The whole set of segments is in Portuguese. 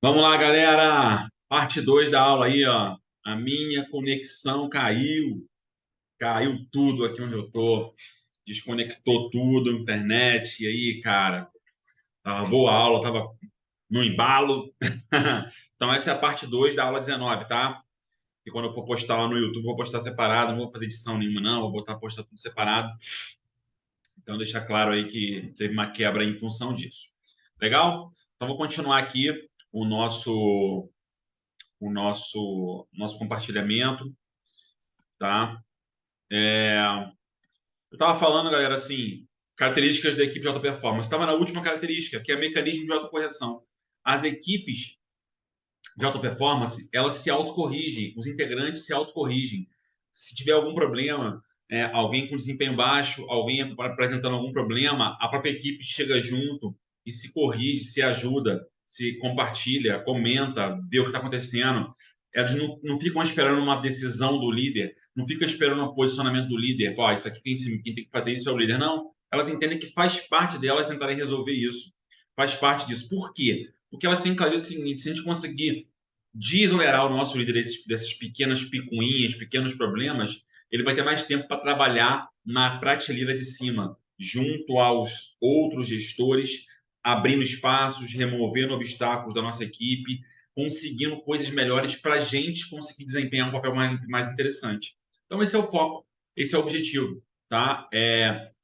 Vamos lá, galera. Parte 2 da aula aí, ó. A minha conexão caiu. Caiu tudo aqui onde eu tô. Desconectou tudo, internet. E aí, cara, tava boa a aula, tava no embalo. Então, essa é a parte 2 da aula 19, tá? E quando eu for postar lá no YouTube, eu vou postar separado, não vou fazer edição nenhuma, não. Vou postar tudo separado. Então, deixar claro aí que teve uma quebra aí em função disso. Legal? Então, vou continuar aqui o nosso compartilhamento, tá? Eu estava falando, galera, assim, características da equipe de alta performance. Estava na última característica, que é mecanismo de autocorreção. As equipes de alta performance, elas se autocorrigem, os integrantes se autocorrigem. Se tiver algum problema, alguém com desempenho baixo, alguém apresentando algum problema, a própria equipe chega junto e se corrige, se ajuda, se compartilha, comenta, vê o que está acontecendo. Elas não ficam esperando uma decisão do líder, não ficam esperando um posicionamento do líder. Pô, isso aqui quem tem que fazer isso é o líder. Não, elas entendem que faz parte delas tentarem resolver isso. Faz parte disso. Por quê? Porque elas têm que fazer o seguinte: se a gente conseguir desonerar o nosso líder dessas pequenas picuinhas, pequenos problemas, ele vai ter mais tempo para trabalhar na prateleira de cima, junto aos outros gestores, abrindo espaços, removendo obstáculos da nossa equipe, conseguindo coisas melhores para a gente conseguir desempenhar um papel mais interessante. Então, esse é o foco, esse é o objetivo, tá?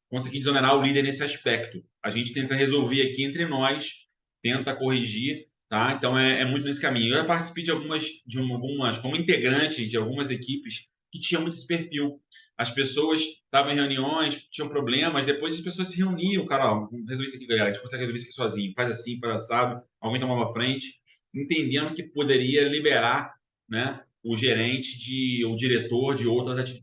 Conseguir desonerar o líder nesse aspecto. A gente tenta resolver aqui entre nós, tenta corrigir, tá? Então é muito nesse caminho. Eu já participei de algumas, como integrante de algumas equipes que tinham muito esse perfil. As pessoas estavam em reuniões, tinham problemas, depois as pessoas se reuniam, cara, ó, vamos resolver isso aqui, galera, a gente consegue resolver isso aqui sozinho, faz assim, faz assado, alguém tomava frente, entendendo que poderia liberar, né, o gerente o diretor de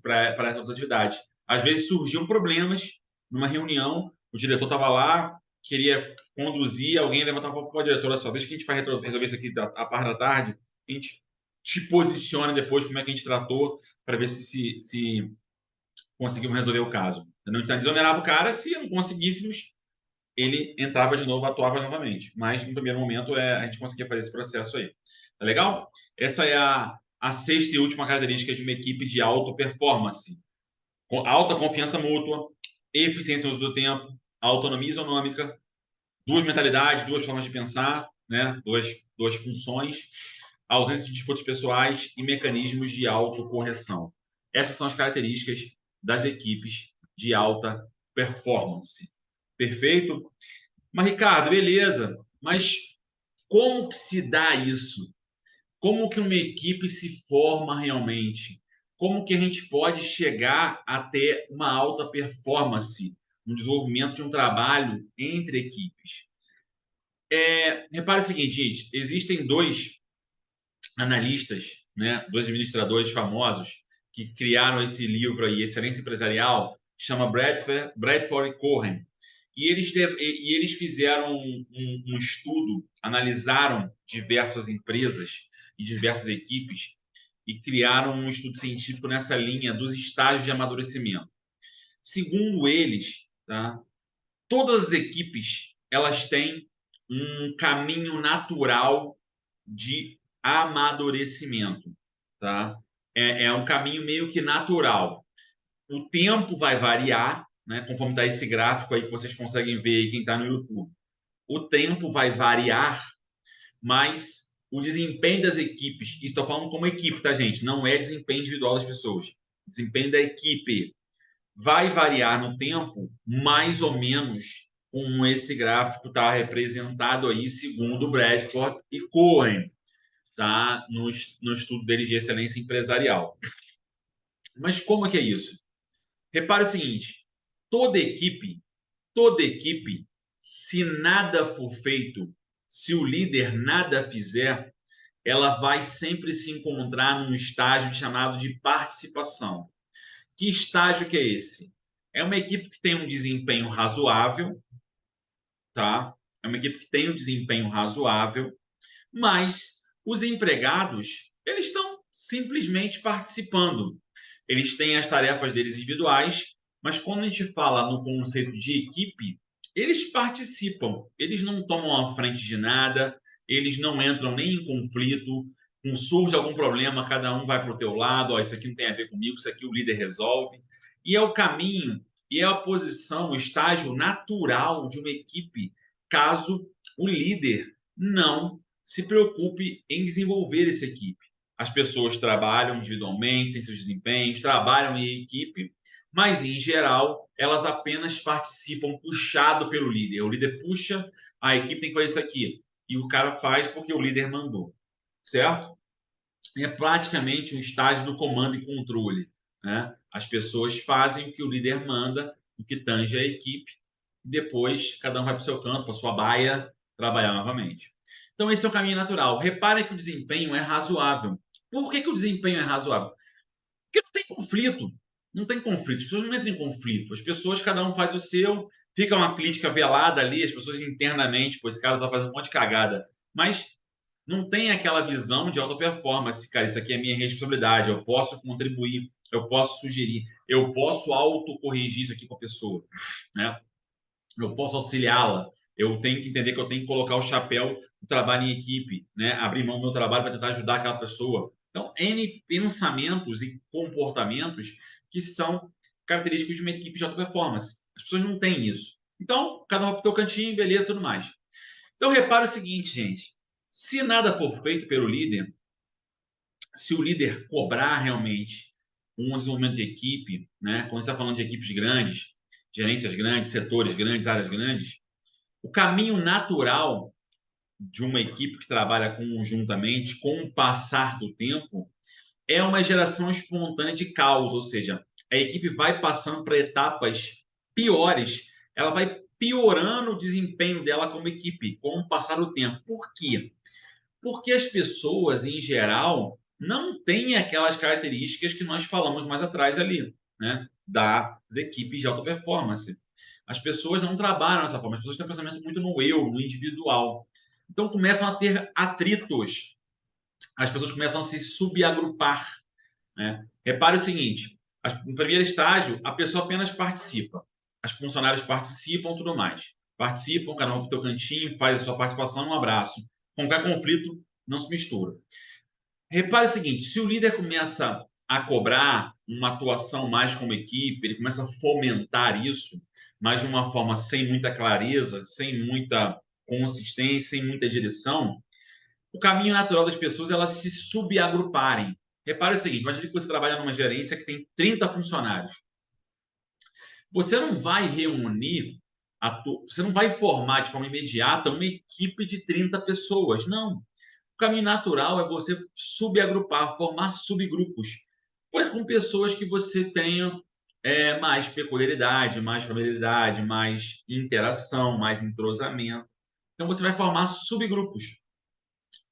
para outras atividades. Às vezes surgiam problemas numa reunião, o diretor estava lá, queria conduzir, alguém levantar um pouco para a diretora só, deixa que a gente vai resolver isso aqui a parte da tarde, a gente te posiciona depois como é que a gente tratou para ver se conseguimos resolver o caso. Não desonerava o cara, se não conseguíssemos, ele entrava de novo, atuava novamente. Mas no primeiro momento a gente conseguia fazer esse processo aí. Tá legal? Essa é a sexta e última característica de uma equipe de alta performance. Com alta confiança mútua, eficiência no uso do tempo, autonomia isonômica, duas mentalidades, duas formas de pensar, né? duas funções, ausência de disputas pessoais e mecanismos de autocorreção. Essas são as características das equipes de alta performance. Perfeito? Mas, Ricardo, beleza. Mas como que se dá isso? Como que uma equipe se forma realmente? Como que a gente pode chegar até uma alta performance no desenvolvimento de um trabalho entre equipes? Repara o seguinte, gente, existem dois analistas, né, dois administradores famosos que criaram esse livro aí, Excelência Empresarial, que chama Bradford e Cohen. E eles fizeram um estudo, analisaram diversas empresas e diversas equipes e criaram um estudo científico nessa linha dos estágios de amadurecimento. Segundo eles, tá, todas as equipes elas têm um caminho natural de amadurecimento, tá? É um caminho meio que natural. O tempo vai variar, né? Conforme está esse gráfico aí que vocês conseguem ver aí, quem está no YouTube. O tempo vai variar, mas o desempenho das equipes, e estou falando como equipe, tá, gente? Não é desempenho individual das pessoas. Desempenho da equipe vai variar no tempo, mais ou menos como esse gráfico está representado aí, segundo Bradford e Cohen, tá? No estudo deles de excelência empresarial. Mas como é que é isso? Repare o seguinte: toda equipe, se nada for feito, se o líder nada fizer, ela vai sempre se encontrar num estágio chamado de participação. Que estágio que é esse? É uma equipe que tem um desempenho razoável, tá? É uma equipe que tem um desempenho razoável, mas os empregados, eles estão simplesmente participando. Eles têm as tarefas deles individuais, mas quando a gente fala no conceito de equipe, eles participam, eles não tomam a frente de nada, eles não entram nem em conflito, surge algum problema, cada um vai para o teu lado, ó, isso aqui não tem a ver comigo, isso aqui o líder resolve. E é o caminho, e é a posição, o estágio natural de uma equipe, caso o líder não se preocupe em desenvolver essa equipe. As pessoas trabalham individualmente, têm seus desempenhos, trabalham em equipe, mas, em geral, elas apenas participam puxado pelo líder. O líder puxa, a equipe tem que fazer isso aqui. E o cara faz porque o líder mandou. Certo? É praticamente um estágio do comando e controle. Né? As pessoas fazem o que o líder manda, o que tange a equipe, e depois cada um vai para o seu canto, para a sua baia, trabalhar novamente. Então, esse é o caminho natural. Repare que o desempenho é razoável. Por que o desempenho é razoável? Porque não tem conflito. Não tem conflito. As pessoas não entram em conflito. As pessoas, cada um faz o seu, fica uma crítica velada ali, as pessoas internamente, pô, esse cara tá fazendo um monte de cagada. Mas não tem aquela visão de alta performance, cara, isso aqui é minha responsabilidade, eu posso contribuir, eu posso sugerir, eu posso autocorrigir isso aqui com a pessoa, né? Eu posso auxiliá-la, eu tenho que entender que eu tenho que colocar o chapéu do trabalho em equipe, né? Abrir mão do meu trabalho para tentar ajudar aquela pessoa. Então, N pensamentos e comportamentos que são característicos de uma equipe de alta performance. As pessoas não têm isso. Então, cada um vai para o seu cantinho, beleza, tudo mais. Então, repara o seguinte, gente. Se nada for feito pelo líder, se o líder cobrar realmente um desenvolvimento de equipe, né? Quando você está falando de equipes grandes, gerências grandes, setores grandes, áreas grandes, o caminho natural de uma equipe que trabalha conjuntamente, com o passar do tempo, é uma geração espontânea de caos, ou seja, a equipe vai passando para etapas piores, ela vai piorando o desempenho dela como equipe com o passar do tempo. Por quê? Porque as pessoas, em geral, não têm aquelas características que nós falamos mais atrás ali, né? Das equipes de alta performance. As pessoas não trabalham dessa forma, as pessoas têm um pensamento muito no eu, no individual. Então começam a ter atritos, as pessoas começam a se subagrupar, né? Repare o seguinte: no primeiro estágio, a pessoa apenas participa, as funcionários participam, tudo mais. Participam, cada um para o teu cantinho, faz a sua participação, um abraço. Qualquer conflito, não se mistura. Repare o seguinte: se o líder começa a cobrar uma atuação mais como equipe, ele começa a fomentar isso, mas de uma forma sem muita clareza, sem muita consistência, sem muita direção, o caminho natural das pessoas é elas se subagruparem. Repare o seguinte: imagine que você trabalha numa gerência que tem 30 funcionários. Você não vai reunir, você não vai formar de forma imediata uma equipe de 30 pessoas. Não. O caminho natural é você subagrupar, formar subgrupos, com pessoas que você tenha mais peculiaridade, mais familiaridade, mais interação, mais entrosamento. Então você vai formar subgrupos,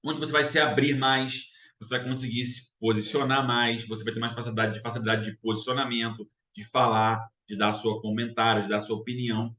onde você vai se abrir mais, você vai conseguir se posicionar mais, você vai ter mais facilidade de posicionamento, de falar, de dar seu comentário, de dar sua opinião.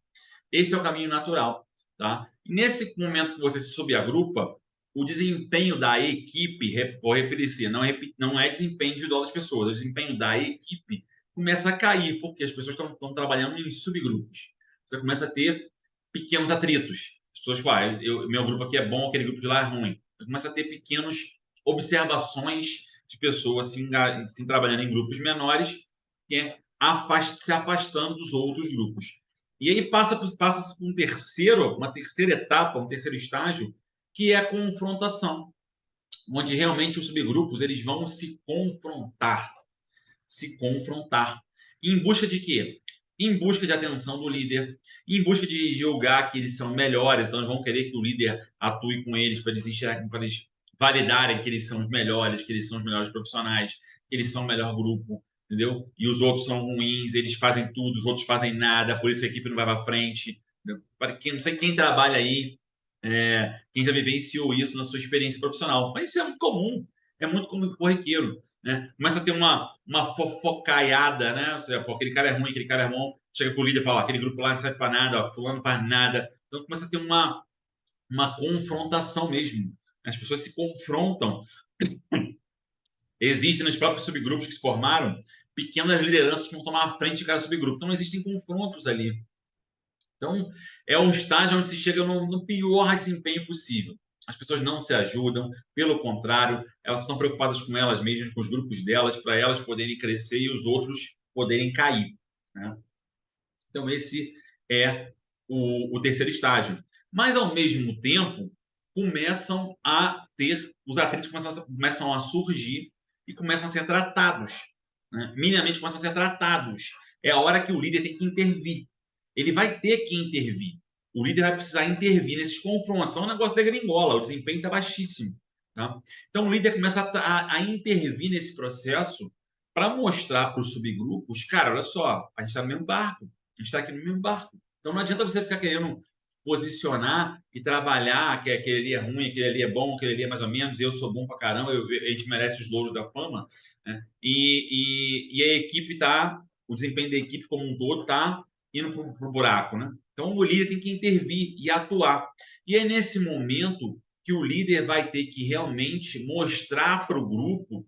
Esse é o caminho natural, tá? E nesse momento que você se subagrupa, o desempenho da equipe, vou referir-se, não é desempenho individual das pessoas, o desempenho da equipe começa a cair, porque as pessoas estão trabalhando em subgrupos. Você começa a ter pequenos atritos. As pessoas falam, meu grupo aqui é bom, aquele grupo de lá é ruim. Você começa a ter pequenas observações de pessoas assim, trabalhando em grupos menores, que é se afastando dos outros grupos. E aí passa-se por uma terceira etapa, um terceiro estágio, que é a confrontação, onde realmente os subgrupos eles vão se confrontar. Em busca de quê? Em busca de atenção do líder, em busca de julgar que eles são melhores, então eles vão querer que o líder atue com eles para eles validarem que eles são os melhores, que eles são os melhores profissionais, que eles são o melhor grupo, entendeu? E os outros são ruins, eles fazem tudo, os outros fazem nada, por isso a equipe não vai para frente. Para quem, não sei quem trabalha aí, quem já vivenciou isso na sua experiência profissional, mas isso é muito comum corriqueiro, né? Começa a ter uma fofocaiada, né? Ou seja, pô, aquele cara é ruim, aquele cara é bom, chega pro líder e fala, aquele grupo lá não serve para nada, ó, fulano não faz nada. Então começa a ter uma confrontação mesmo. As pessoas se confrontam. Existem nos próprios subgrupos que se formaram pequenas lideranças que vão tomar a frente de cada subgrupo. Então, não existem confrontos ali. Então, é um estágio onde se chega no pior desempenho possível. As pessoas não se ajudam, pelo contrário, elas estão preocupadas com elas mesmas, com os grupos delas, para elas poderem crescer e os outros poderem cair, né? Então, esse é o terceiro estágio. Mas, ao mesmo tempo, começam a ter, os atritos começam a surgir e começam a ser tratados, né? Minimamente começam a ser tratados. É a hora que o líder tem que intervir. Ele vai ter que intervir. O líder vai precisar intervir nesses confrontos. É um negócio da gringola, o desempenho está baixíssimo. Tá? Então, o líder começa a intervir nesse processo para mostrar para os subgrupos, cara, olha só, a gente está no mesmo barco, a gente está aqui no mesmo barco. Então, não adianta você ficar querendo posicionar e trabalhar que aquele ali é ruim, aquele ali é bom, aquele ali é mais ou menos, eu sou bom pra caramba, a gente merece os louros da fama, né? E a equipe tá, o desempenho da equipe como um todo tá indo pro buraco, né? Então o líder tem que intervir e atuar. E é nesse momento que o líder vai ter que realmente mostrar para o grupo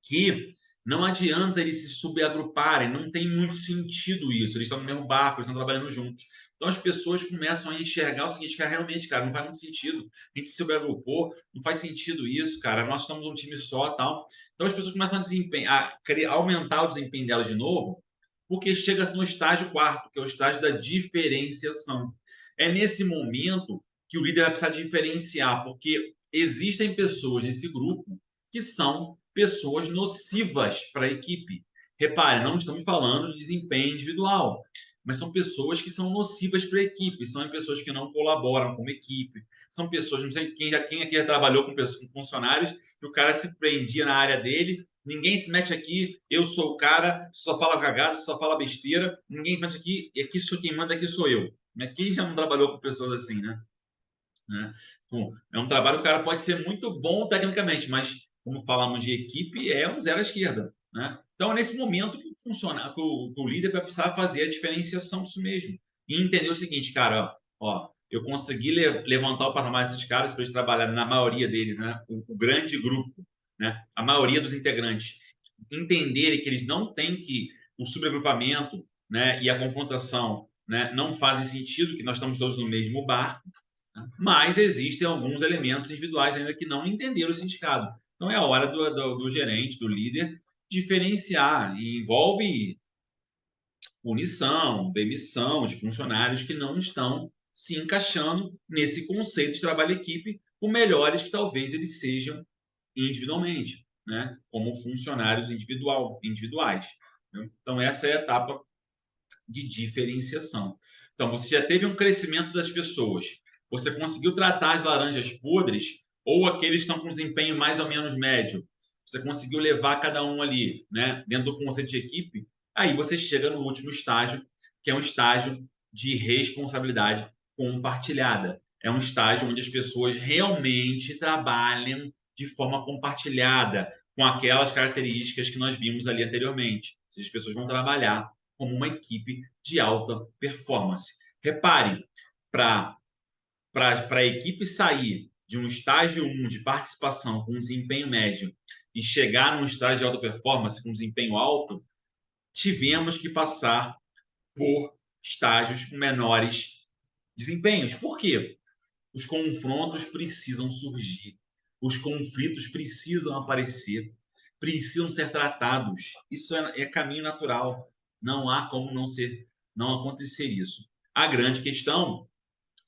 que não adianta eles se subagruparem, não tem muito sentido isso. Eles estão no mesmo barco, eles estão trabalhando juntos. Então as pessoas começam a enxergar o seguinte, cara, realmente, cara, não faz muito sentido. A gente se subagrupou, não faz sentido isso, cara. Nós estamos um time só, tal. Então as pessoas começam a aumentar o desempenho delas de novo, porque chega-se no estágio quarto, que é o estágio da diferenciação. É nesse momento que o líder vai precisar diferenciar, porque existem pessoas nesse grupo que são pessoas nocivas para a equipe. Repare, não estamos falando de desempenho individual, mas são pessoas que são nocivas para a equipe, são pessoas que não colaboram como equipe, são pessoas, não sei quem aqui já trabalhou com funcionários, que o cara se prendia na área dele, ninguém se mete aqui, eu sou o cara, só fala cagada, só fala besteira, ninguém se mete aqui, e aqui sou quem manda, aqui sou eu. Quem já não trabalhou com pessoas assim, né? É um trabalho que o cara pode ser muito bom tecnicamente, mas como falamos de equipe, é um zero à esquerda, né? Então, é nesse momento que o líder vai precisar fazer a diferenciação disso mesmo e entender o seguinte, cara, ó, eu consegui levantar o patamar desses caras para eles trabalharem, na maioria deles, né? O grande grupo, né? A maioria dos integrantes entenderem que eles não têm que o subagrupamento, né? E a confrontação, né? Não fazem sentido, que nós estamos todos no mesmo barco, mas existem alguns elementos individuais ainda que não entenderam o significado. Então é a hora do gerente, do líder, diferenciar. E envolve punição, demissão de funcionários que não estão se encaixando nesse conceito de trabalho-equipe, por melhores que talvez eles sejam individualmente, né? Como funcionários individuais. Né? Então essa é a etapa de diferenciação. Então, você já teve um crescimento das pessoas, você conseguiu tratar as laranjas podres ou aqueles que estão com desempenho mais ou menos médio, você conseguiu levar cada um ali, né, dentro do conceito de equipe, aí você chega no último estágio, que é um estágio de responsabilidade compartilhada. É um estágio onde as pessoas realmente trabalham de forma compartilhada, com aquelas características que nós vimos ali anteriormente. As pessoas vão trabalhar como uma equipe de alta performance. Repare, para a equipe sair de um estágio 1 de participação com desempenho médio e chegar num estágio de alta performance com desempenho alto, tivemos que passar por estágios com menores desempenhos. Por quê? Os confrontos precisam surgir, os conflitos precisam aparecer, precisam ser tratados. Isso é caminho natural. Não há como não acontecer isso. A grande questão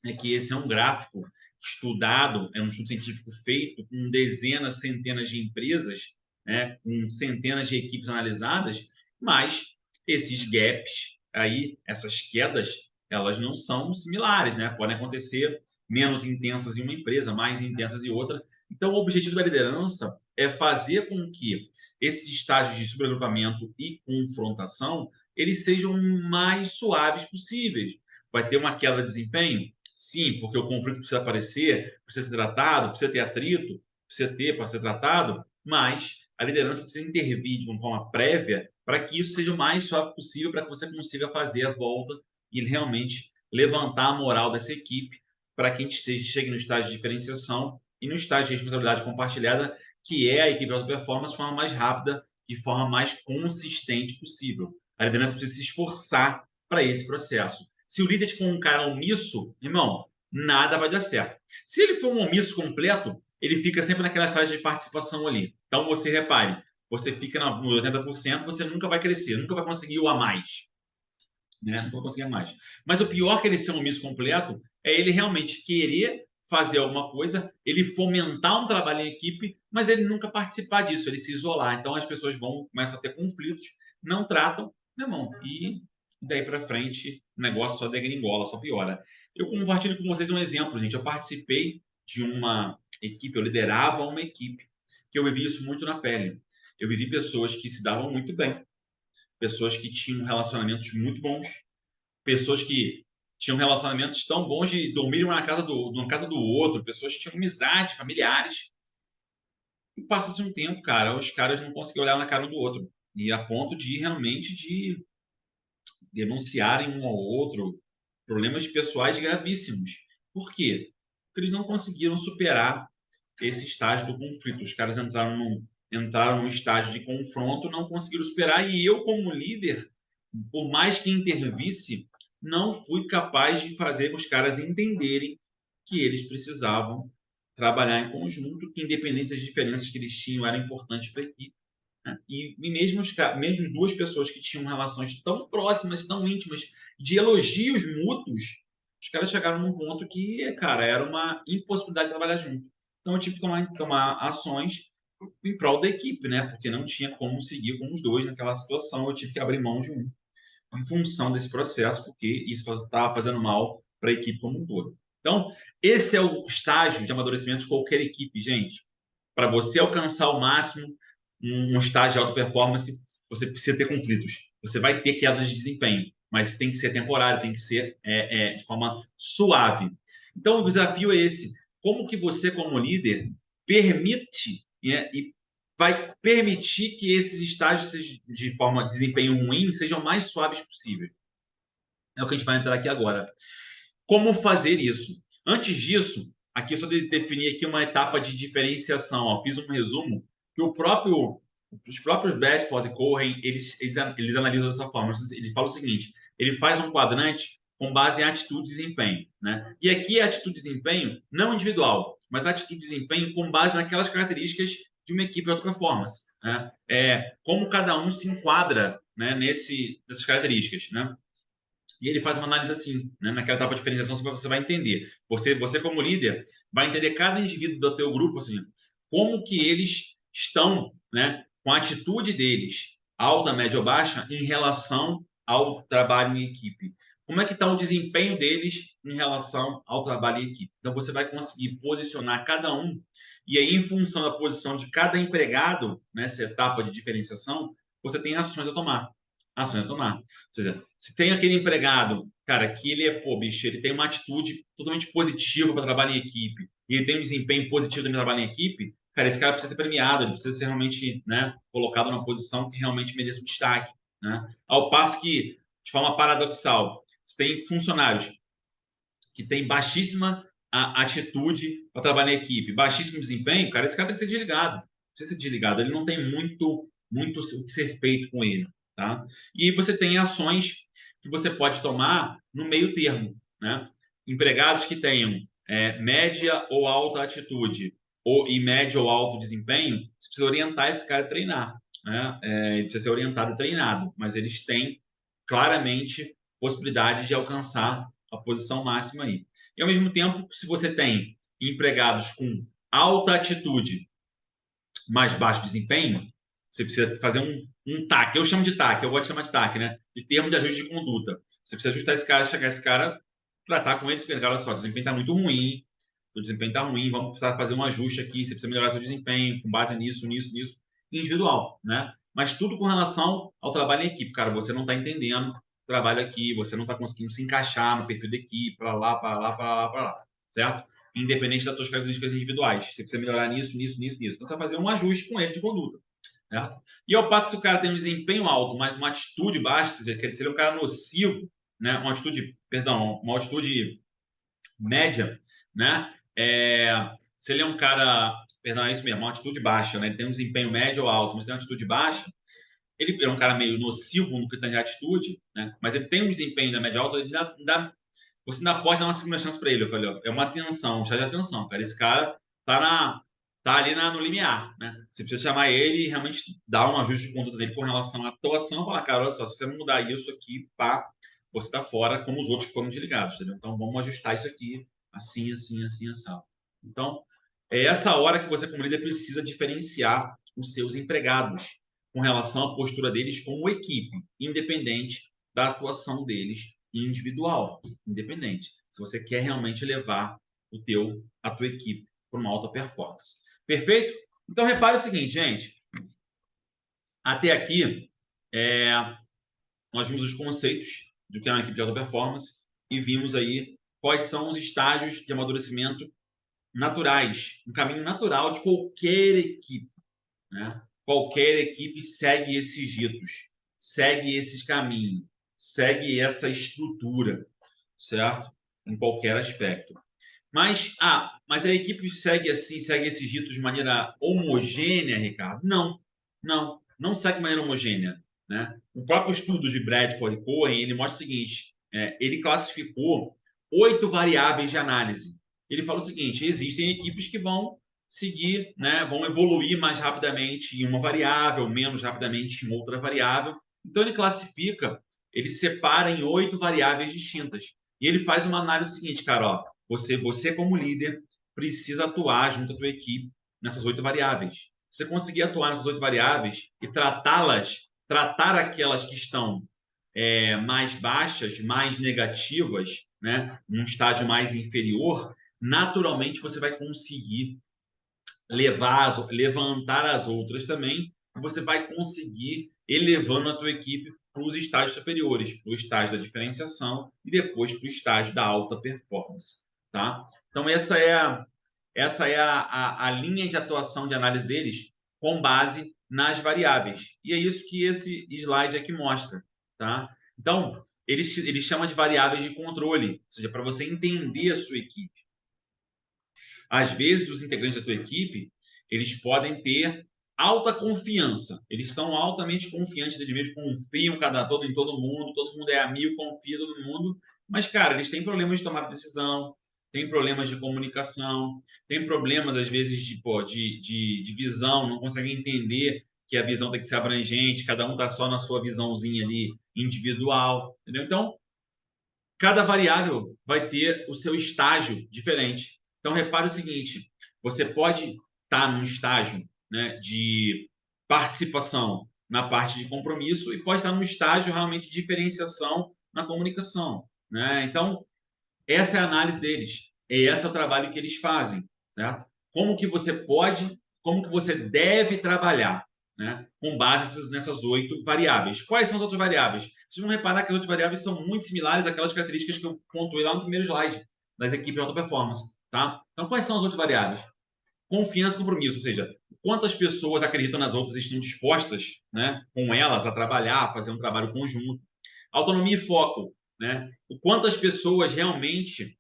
é que esse é um gráfico estudado, é um estudo científico feito com dezenas, centenas de empresas, né, com centenas de equipes analisadas, mas esses gaps aí, essas quedas, elas não são similares, né? Podem acontecer menos intensas em uma empresa, mais intensas em outra. Então, o objetivo da liderança é fazer com que esses estágios de subagrupamento e confrontação eles sejam mais suaves possíveis. Vai ter uma queda de desempenho? Sim, porque o conflito precisa aparecer, precisa ser tratado, precisa ter atrito, precisa ter para ser tratado, mas a liderança precisa intervir de uma forma prévia para que isso seja o mais suave possível, para que você consiga fazer a volta e realmente levantar a moral dessa equipe para que a gente chegue no estágio de diferenciação e no estágio de responsabilidade compartilhada, que é a equipe de alta performance, de forma mais rápida e forma mais consistente possível. A liderança precisa se esforçar para esse processo. Se o líder for um cara omisso, irmão, nada vai dar certo. Se ele for um omisso completo, ele fica sempre naquela estágio de participação ali. Então, você repare, você fica no 80%, você nunca vai crescer, nunca vai conseguir o a mais, né? Não vai conseguir mais. Mas o pior que ele ser um omisso completo é ele realmente querer fazer alguma coisa, ele fomentar um trabalho em equipe, mas ele nunca participar disso, ele se isolar. Então as pessoas começam a ter conflitos, não tratam, meu irmão, e daí para frente o negócio só degringola, só piora. Eu compartilho com vocês um exemplo, gente. Eu participei de uma equipe, eu liderava uma equipe, que eu vivi isso muito na pele. Eu vivi pessoas que se davam muito bem, pessoas que tinham relacionamentos muito bons, pessoas que tinham relacionamentos tão bons de dormir na casa do outro, pessoas que tinham amizade, familiares. E passa-se um tempo, cara, os caras não conseguiam olhar na cara do outro. E a ponto de realmente de denunciarem um ao outro problemas pessoais gravíssimos. Por quê? Porque eles não conseguiram superar esse estágio do conflito. Os caras entraram num estágio de confronto, não conseguiram superar. E eu, como líder, por mais que intervisse, não fui capaz de fazer os caras entenderem que eles precisavam trabalhar em conjunto, que independente das diferenças que eles tinham, era importante para a equipe. Né? E mesmo duas pessoas que tinham relações tão próximas, tão íntimas, de elogios mútuos, os caras chegaram num ponto que, cara, era uma impossibilidade de trabalhar junto. Então eu tive que tomar ações em prol da equipe, né? Porque não tinha como seguir com os dois naquela situação, eu tive que abrir mão de um em função desse processo, porque isso estava fazendo mal para a equipe como um todo. Então, esse é o estágio de amadurecimento de qualquer equipe, gente. Para você alcançar o máximo, um estágio de alta performance, você precisa ter conflitos. Você vai ter quedas de desempenho, mas tem que ser temporário, tem que ser de forma suave. Então, o desafio é esse. Como que você, como líder, permite e vai permitir que esses estágios de forma de desempenho ruim sejam mais suaves possível. É o que a gente vai entrar aqui agora. Como fazer isso? Antes disso, aqui eu só definir aqui uma etapa de diferenciação. Ó. Fiz um resumo que os próprios Bedford e Cohen, eles analisam dessa forma. Ele fala o seguinte, ele faz um quadrante com base em atitude e desempenho. Né? E aqui é atitude e desempenho não individual, mas atitude e desempenho com base naquelas características de uma equipe de alta performance. Né? Como cada um se enquadra, né, nessas características. Né? E ele faz uma análise assim, né? Naquela etapa de diferenciação você vai entender. Você como líder vai entender cada indivíduo do teu grupo, assim, como que eles estão, né, com a atitude deles, alta, média ou baixa, em relação ao trabalho em equipe. Como é que está o desempenho deles em relação ao trabalho em equipe? Então você vai conseguir posicionar cada um e aí em função da posição de cada empregado nessa etapa de diferenciação, você tem ações a tomar. Ações a tomar. Ou seja, se tem aquele empregado, cara, que ele pô, bicho, ele tem uma atitude totalmente positiva para trabalhar em equipe, e ele tem um desempenho positivo no trabalho em equipe, cara, esse cara precisa ser premiado, ele precisa ser realmente, né, colocado numa posição que realmente mereça um destaque, né? Ao passo que, de forma paradoxal, você tem funcionários que têm baixíssima atitude para trabalhar em equipe, baixíssimo desempenho, cara, esse cara tem que ser desligado. Precisa ser desligado, ele não tem muito o que ser feito com ele, tá? E você tem ações que você pode tomar no meio termo, né? Empregados que tenham média ou alta atitude e médio ou alto desempenho, você precisa orientar esse cara a treinar, né? Ele precisa ser orientado e treinado, mas eles têm claramente possibilidade de alcançar a posição máxima aí. E ao mesmo tempo, se você tem empregados com alta atitude, mais baixo desempenho, você precisa fazer um TAC. Eu chamo de TAC, eu gosto de chamar de TAC, né? De termo de ajuste de conduta. Você precisa ajustar esse cara, chegar esse cara, tratar com ele, cara, olha só, o desempenho está muito ruim, o desempenho está ruim, vamos precisar fazer um ajuste aqui, você precisa melhorar seu desempenho com base nisso, individual, né? Mas tudo com relação ao trabalho em equipe, cara, você não está entendendo o trabalho aqui, você não está conseguindo se encaixar no perfil da equipe, para lá, para lá, para lá, para lá, certo? Independente das suas características individuais. Você precisa melhorar nisso. Então, você vai fazer um ajuste com ele de conduta. Certo? E ao passo que o cara tem um desempenho alto, mas uma atitude baixa, ou seja, que ele seria um cara nocivo, né? Uma atitude média, né? Se ele é um cara, perdão, é isso mesmo, uma atitude baixa, né? Ele tem um desempenho médio ou alto, mas tem uma atitude baixa, ele é um cara meio nocivo no que tem de atitude, né? Mas ele tem um desempenho da média alta, você ainda pode dar uma segunda chance para ele. Eu falei, ó, é uma atenção, um chá de atenção, cara. Esse cara tá ali no limiar, né? Você precisa chamar ele e realmente dar um ajuste de conduta dele com relação à atuação, falar, cara, olha só, se você não mudar isso aqui, pá, você tá fora, como os outros que foram desligados, entendeu? Então vamos ajustar isso aqui, assim, assim, assim, assim. Então, é essa hora que você, como líder, precisa diferenciar os seus empregados com relação à postura deles como equipe, independente da atuação deles individual, independente. Se você quer realmente levar a tua equipe para uma alta performance. Perfeito? Então, repare o seguinte, gente. Até aqui, nós vimos os conceitos do que é uma equipe de alta performance e vimos aí quais são os estágios de amadurecimento naturais, um caminho natural de qualquer equipe, né? Qualquer equipe segue esses ritos, segue esses caminhos, segue essa estrutura, certo? Em qualquer aspecto. Mas a equipe segue assim, segue esses ritos de maneira homogênea, Ricardo? Não segue de maneira homogênea, né? O próprio estudo de Bradford e Cohen, ele mostra o seguinte, ele classificou 8 variáveis de análise. Ele fala o seguinte, existem equipes que vão seguir, né, vão evoluir mais rapidamente em uma variável, menos rapidamente em outra variável. Então ele classifica, ele separa em 8 variáveis distintas. E ele faz uma análise seguinte, cara, ó, você como líder precisa atuar junto à tua equipe nessas 8 variáveis. Se você conseguir atuar nessas 8 variáveis e tratar aquelas que estão mais baixas, mais negativas, né, num estágio mais inferior, naturalmente você vai conseguir levantar as outras também, e você vai conseguir elevando a tua equipe para os estágios superiores, para o estágio da diferenciação e depois para o estágio da alta performance, tá? Então essa é a linha de atuação de análise deles com base nas variáveis. E é isso que esse slide aqui mostra, tá? Então, eles chamam de variáveis de controle, ou seja, para você entender a sua equipe. Às vezes, os integrantes da tua equipe, eles podem ter alta confiança. Eles são altamente confiantes deles mesmos, confiam em todo mundo é amigo, confia em todo mundo. Mas, cara, eles têm problemas de tomar decisão, têm problemas de comunicação, têm problemas, às vezes, de visão, não conseguem entender que a visão tem que ser abrangente, cada um está só na sua visãozinha ali individual, entendeu? Então, cada variável vai ter o seu estágio diferente. Então, repare o seguinte: você pode estar num estágio, né, de participação na parte de compromisso e pode estar num estágio realmente de diferenciação na comunicação, né? Então, essa é a análise deles. E esse é o trabalho que eles fazem, certo? Como que você deve trabalhar, né? Com base nessas 8 variáveis. Quais são as outras variáveis? Vocês vão reparar que as outras variáveis são muito similares àquelas características que eu pontuei lá no primeiro slide das equipes de alta performance, tá? Então, quais são as outras variáveis? Confiança e compromisso, ou seja, quantas pessoas acreditam nas outras e estão dispostas, né, com elas a trabalhar, a fazer um trabalho conjunto. Autonomia e foco, né? O quantas pessoas realmente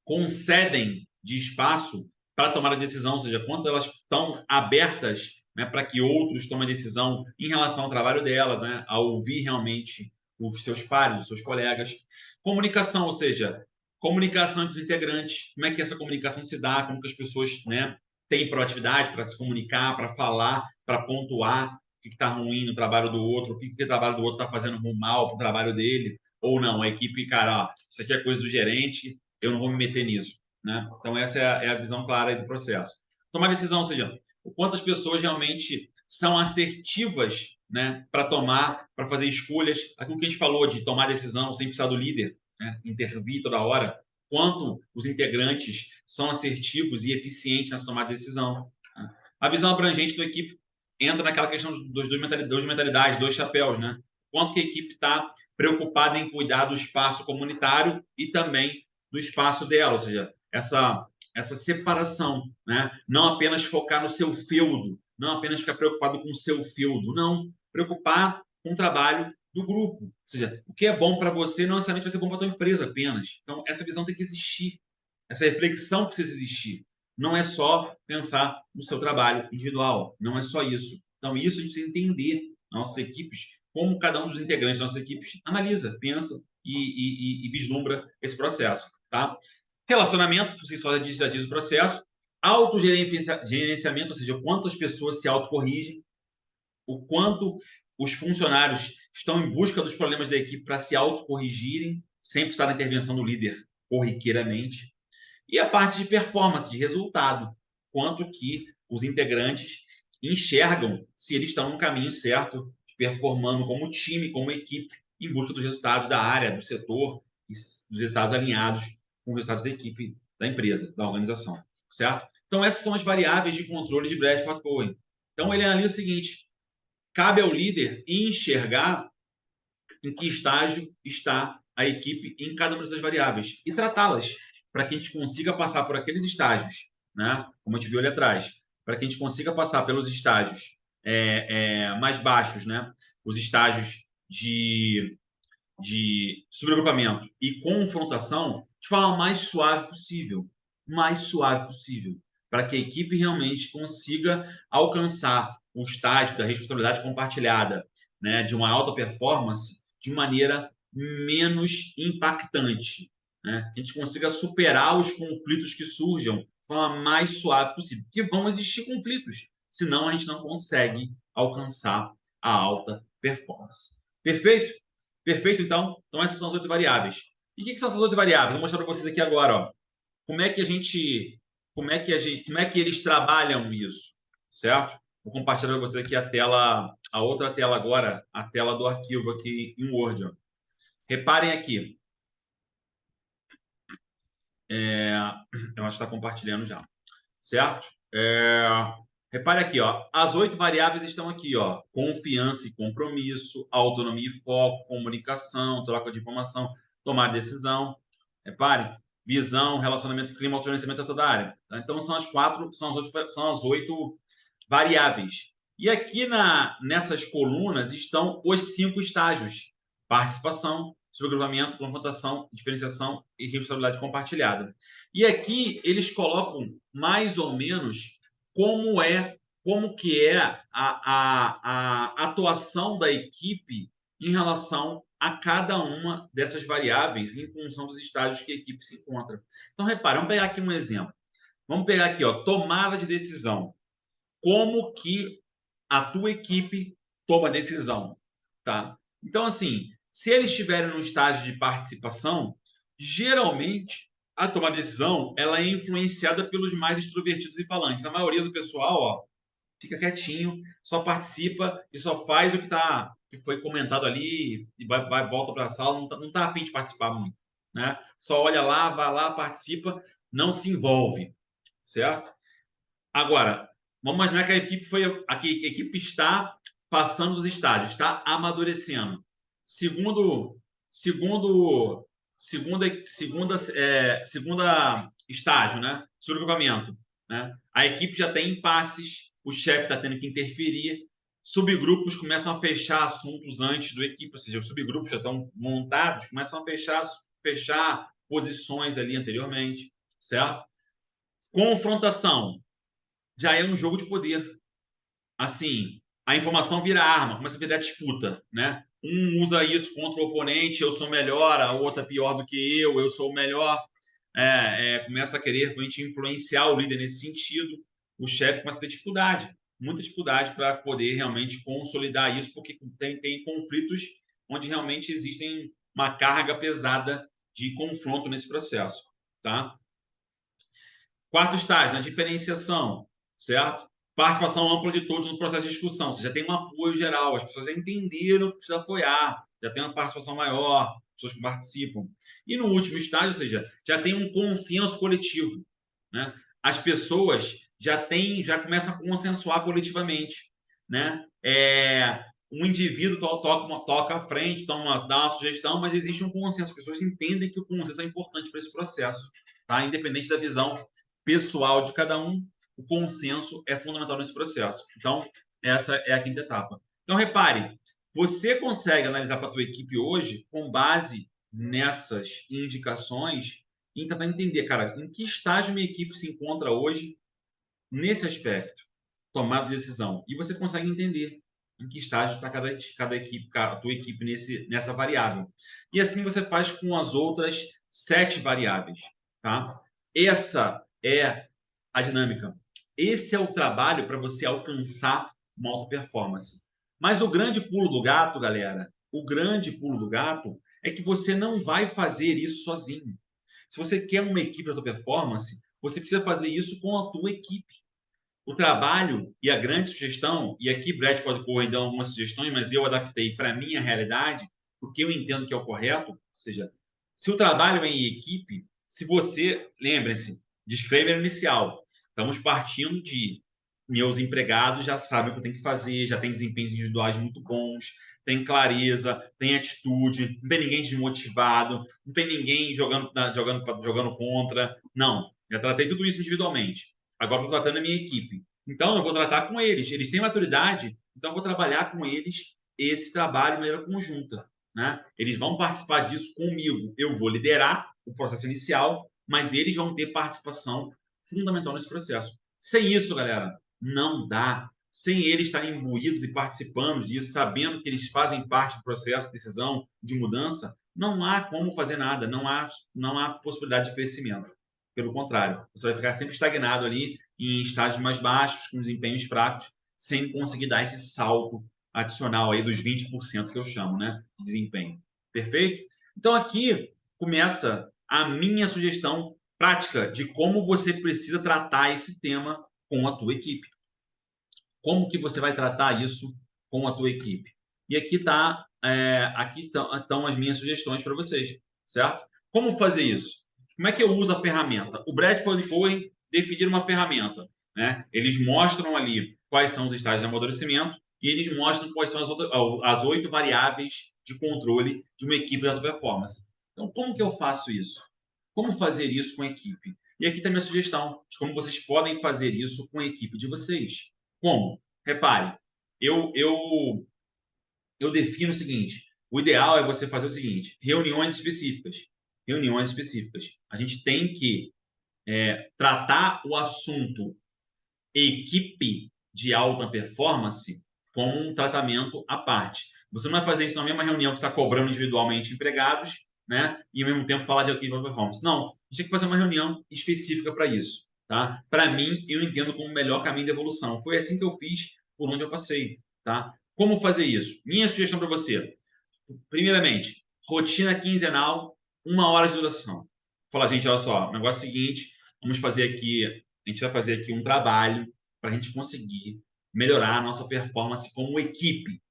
concedem de espaço para tomar a decisão, ou seja, quanto elas estão abertas, né, para que outros tomem a decisão em relação ao trabalho delas, né, a ouvir realmente os seus pares, os seus colegas. Comunicação, ou seja, comunicação entre os integrantes, como é que essa comunicação se dá, como que as pessoas, né, têm proatividade para se comunicar, para falar, para pontuar o que está ruim no trabalho do outro, o que o trabalho do outro está fazendo mal para o trabalho dele, ou não, a equipe, cara, ó, isso aqui é coisa do gerente, eu não vou me meter nisso, né? Então, essa é a visão clara do processo. Tomar decisão, ou seja, o quanto as pessoas realmente são assertivas, né, para fazer escolhas, aquilo que a gente falou de tomar decisão sem precisar do líder, né, intervir toda hora, quanto os integrantes são assertivos e eficientes nessa tomada de decisão. Né? A visão abrangente da equipe entra naquela questão dos duas mentalidades, dois chapéus, né? Quanto que a equipe está preocupada em cuidar do espaço comunitário e também do espaço dela, ou seja, essa separação, né? Não apenas focar no seu feudo, não apenas ficar preocupado com o seu feudo, não, preocupar com o trabalho do grupo, ou seja, o que é bom para você não necessariamente vai ser bom para a tua empresa apenas. Então, essa visão tem que existir, essa reflexão precisa existir. Não é só pensar no seu trabalho individual, não é só isso. Então, isso a gente precisa entender nossas equipes, como cada um dos integrantes das nossas equipes analisa, pensa e vislumbra esse processo. Tá? Relacionamento, você só já diz o processo. Autogerenciamento, ou seja, quantas pessoas se autocorrigem, o quanto os funcionários estão em busca dos problemas da equipe para se autocorrigirem, sem precisar da intervenção do líder corriqueiramente. E a parte de performance, de resultado, quanto que os integrantes enxergam se eles estão no caminho certo, performando como time, como equipe, em busca dos resultados da área, do setor, e dos resultados alinhados com os resultados da equipe, da empresa, da organização, certo? Então, essas são as variáveis de controle de Bradford-Cohen. Então, ele analisa o seguinte: cabe ao líder enxergar em que estágio está a equipe em cada uma dessas variáveis e tratá-las para que a gente consiga passar por aqueles estágios, né? Como a gente viu ali atrás, para que a gente consiga passar pelos estágios mais baixos, né? Os estágios de subagrupamento e confrontação de forma mais suave possível, para que a equipe realmente consiga alcançar o estágio da responsabilidade compartilhada, né, de uma alta performance de maneira menos impactante, né? Que a gente consiga superar os conflitos que surjam de forma mais suave possível, porque vão existir conflitos, senão a gente não consegue alcançar a alta performance. Perfeito? Perfeito, então? Então, essas são as 8 variáveis. E o que são essas 8 variáveis? Vou mostrar para vocês aqui agora, ó. Como é que eles trabalham isso, certo? Vou compartilhar para vocês aqui a outra tela agora, a tela do arquivo aqui em Word. Ó. Reparem aqui. Eu acho que está compartilhando já, certo? Repare aqui, ó, as 8 variáveis estão aqui, ó, confiança e compromisso, autonomia e foco, comunicação, troca de informação, tomar decisão. Repare, visão, relacionamento, clima, autogerenciamento da área. Tá? Então são as 8 variáveis. E aqui nessas colunas estão os 5 estágios: participação, subagrupamento, confrontação, diferenciação e responsabilidade compartilhada. E aqui eles colocam mais ou menos como que é a atuação da equipe em relação a cada uma dessas variáveis em função dos estágios que a equipe se encontra. Então, repara, vamos pegar aqui um exemplo. Vamos pegar aqui, ó, tomada de decisão. Como que a tua equipe toma decisão, tá? Então, assim, se eles estiverem no estágio de participação, geralmente a tomada de decisão ela é influenciada pelos mais extrovertidos e falantes. A maioria do pessoal, ó, fica quietinho, só participa e só faz o que foi comentado ali e volta para a sala, não tá afim de participar muito, né? Só olha lá, vai lá, participa, não se envolve, certo? Agora, vamos imaginar que a equipe está passando dos estágios, está amadurecendo. Segundo, segundo, segunda estágio, né? Subagrupamento, né? A equipe já tem impasses, o chefe está tendo que interferir, subgrupos começam a fechar assuntos antes do equipe, ou seja, os subgrupos já estão montados, começam a fechar posições ali anteriormente, certo? Confrontação já é um jogo de poder. Assim, a informação vira arma, começa a virar disputa, né? Um usa isso contra o oponente, eu sou melhor, a outra pior do que eu sou o melhor. Começa a querer realmente influenciar o líder nesse sentido. O chefe começa a ter dificuldade, muita dificuldade para poder realmente consolidar isso, porque tem conflitos onde realmente existem uma carga pesada de confronto nesse processo, tá? Quarto estágio, na diferenciação, certo? Participação ampla de todos no processo de discussão. Você já tem um apoio geral, as pessoas já entenderam que precisa apoiar, já tem uma participação maior, pessoas que participam. E no último estágio, ou seja, já tem um consenso coletivo, né? As pessoas já começam a consensuar coletivamente, né? Um indivíduo toca à frente, dá uma sugestão, mas existe um consenso. As pessoas entendem que o consenso é importante para esse processo, tá? Independente da visão pessoal de cada um, o consenso é fundamental nesse processo. Então, essa é a quinta etapa. Então, repare, você consegue analisar para a tua equipe hoje com base nessas indicações e tentar entender, cara, em que estágio minha equipe se encontra hoje nesse aspecto, tomada de decisão. E você consegue entender, em que estágio está cada equipe, a tua equipe nessa variável. E assim você faz com as outras 7 variáveis, tá? Essa é a dinâmica. Esse é o trabalho para você alcançar uma alta performance. Mas o grande pulo do gato, galera, o grande pulo do gato é que você não vai fazer isso sozinho. Se você quer uma equipe de alta performance, você precisa fazer isso com a tua equipe. O trabalho e a grande sugestão, e aqui Brett pode pôr então algumas sugestões, mas eu adaptei para a minha realidade, porque eu entendo que é o correto, ou seja, se o trabalho é em equipe, se você, lembrem-se, disclaimer inicial, estamos partindo de meus empregados já sabem o que eu tenho que fazer, já tem desempenhos individuais muito bons, tem clareza, tem atitude, não tem ninguém desmotivado, não tem ninguém jogando contra, não, já tratei tudo isso individualmente. Agora estou tratando a minha equipe. Então, eu vou tratar com eles. Eles têm maturidade, então eu vou trabalhar com eles esse trabalho de maneira conjunta. Né? Eles vão participar disso comigo. Eu vou liderar o processo inicial, mas eles vão ter participação fundamental nesse processo. Sem isso, galera, não dá. Sem eles estarem imbuídos e participando disso, sabendo que eles fazem parte do processo de decisão, de mudança, não há como fazer nada, não há possibilidade de crescimento. Pelo contrário, você vai ficar sempre estagnado ali em estágios mais baixos, com desempenhos fracos, sem conseguir dar esse salto adicional aí dos 20% que eu chamo, né, de desempenho. Perfeito? Então aqui começa a minha sugestão prática de como você precisa tratar esse tema com a tua equipe. Como que você vai tratar isso com a tua equipe? E aqui estão as minhas sugestões para vocês, certo? Como fazer isso? Como é que eu uso a ferramenta? O Bradford Cohen definir uma ferramenta, né? Eles mostram ali quais são os estágios de amadurecimento e eles mostram quais são as 8 variáveis de controle de uma equipe de alta performance. Então, como que eu faço isso? Como fazer isso com a equipe? E aqui está a minha sugestão de como vocês podem fazer isso com a equipe de vocês. Como? Repare, eu, eu, eu defino o seguinte: o ideal é você fazer o seguinte, reuniões específicas. Reuniões específicas. A gente tem que tratar o assunto equipe de alta performance como um tratamento à parte. Você não vai fazer isso na mesma reunião que você está cobrando individualmente empregados, né? E ao mesmo tempo falar de equipe de alta performance. Não, a gente tem que fazer uma reunião específica para isso. Tá? Para mim, eu entendo como o melhor caminho de evolução. Foi assim que eu fiz, por onde eu passei. Tá? Como fazer isso? Minha sugestão para você. Primeiramente, rotina quinzenal, 1 hora de duração. Fala, gente, olha só, o negócio é o seguinte, vamos fazer aqui, a gente vai fazer aqui um trabalho para a gente conseguir melhorar a nossa performance como equipe,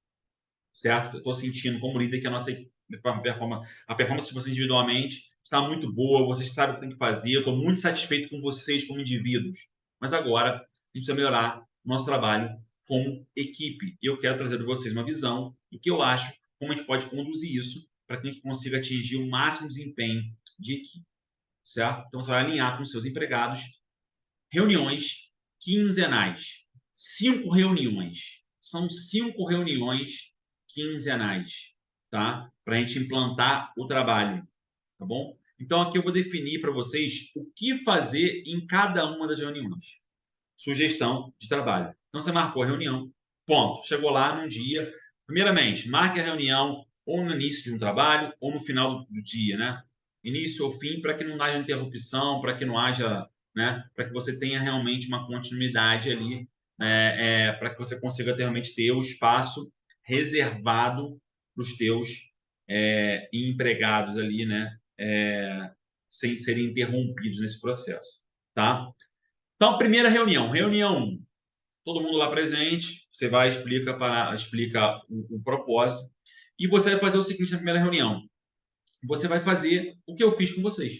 certo? Eu estou sentindo como líder que a performance de vocês individualmente está muito boa, vocês sabem o que tem que fazer, eu estou muito satisfeito com vocês como indivíduos. Mas agora a gente precisa melhorar o nosso trabalho como equipe. E eu quero trazer para vocês uma visão do que eu acho, como a gente pode conduzir isso para que a gente consiga atingir o máximo desempenho de equipe, certo? Então você vai alinhar com seus empregados reuniões quinzenais. 5 reuniões. São 5 reuniões quinzenais, tá? Para a gente implantar o trabalho, tá bom? Então, aqui eu vou definir para vocês o que fazer em cada uma das reuniões. Sugestão de trabalho. Então, você marcou a reunião, ponto. Chegou lá num dia. Primeiramente, marque a reunião ou no início de um trabalho ou no final do dia, né? Início ou fim, para que não haja interrupção, para que não haja, né? Para que você tenha realmente uma continuidade ali, para que você consiga realmente ter o espaço reservado para os teus empregados ali, né? Sem serem interrompidos nesse processo, tá? Então, primeira reunião, reunião 1. Todo mundo lá presente, você vai explica o propósito e você vai fazer o seguinte na primeira reunião. Você vai fazer o que eu fiz com vocês.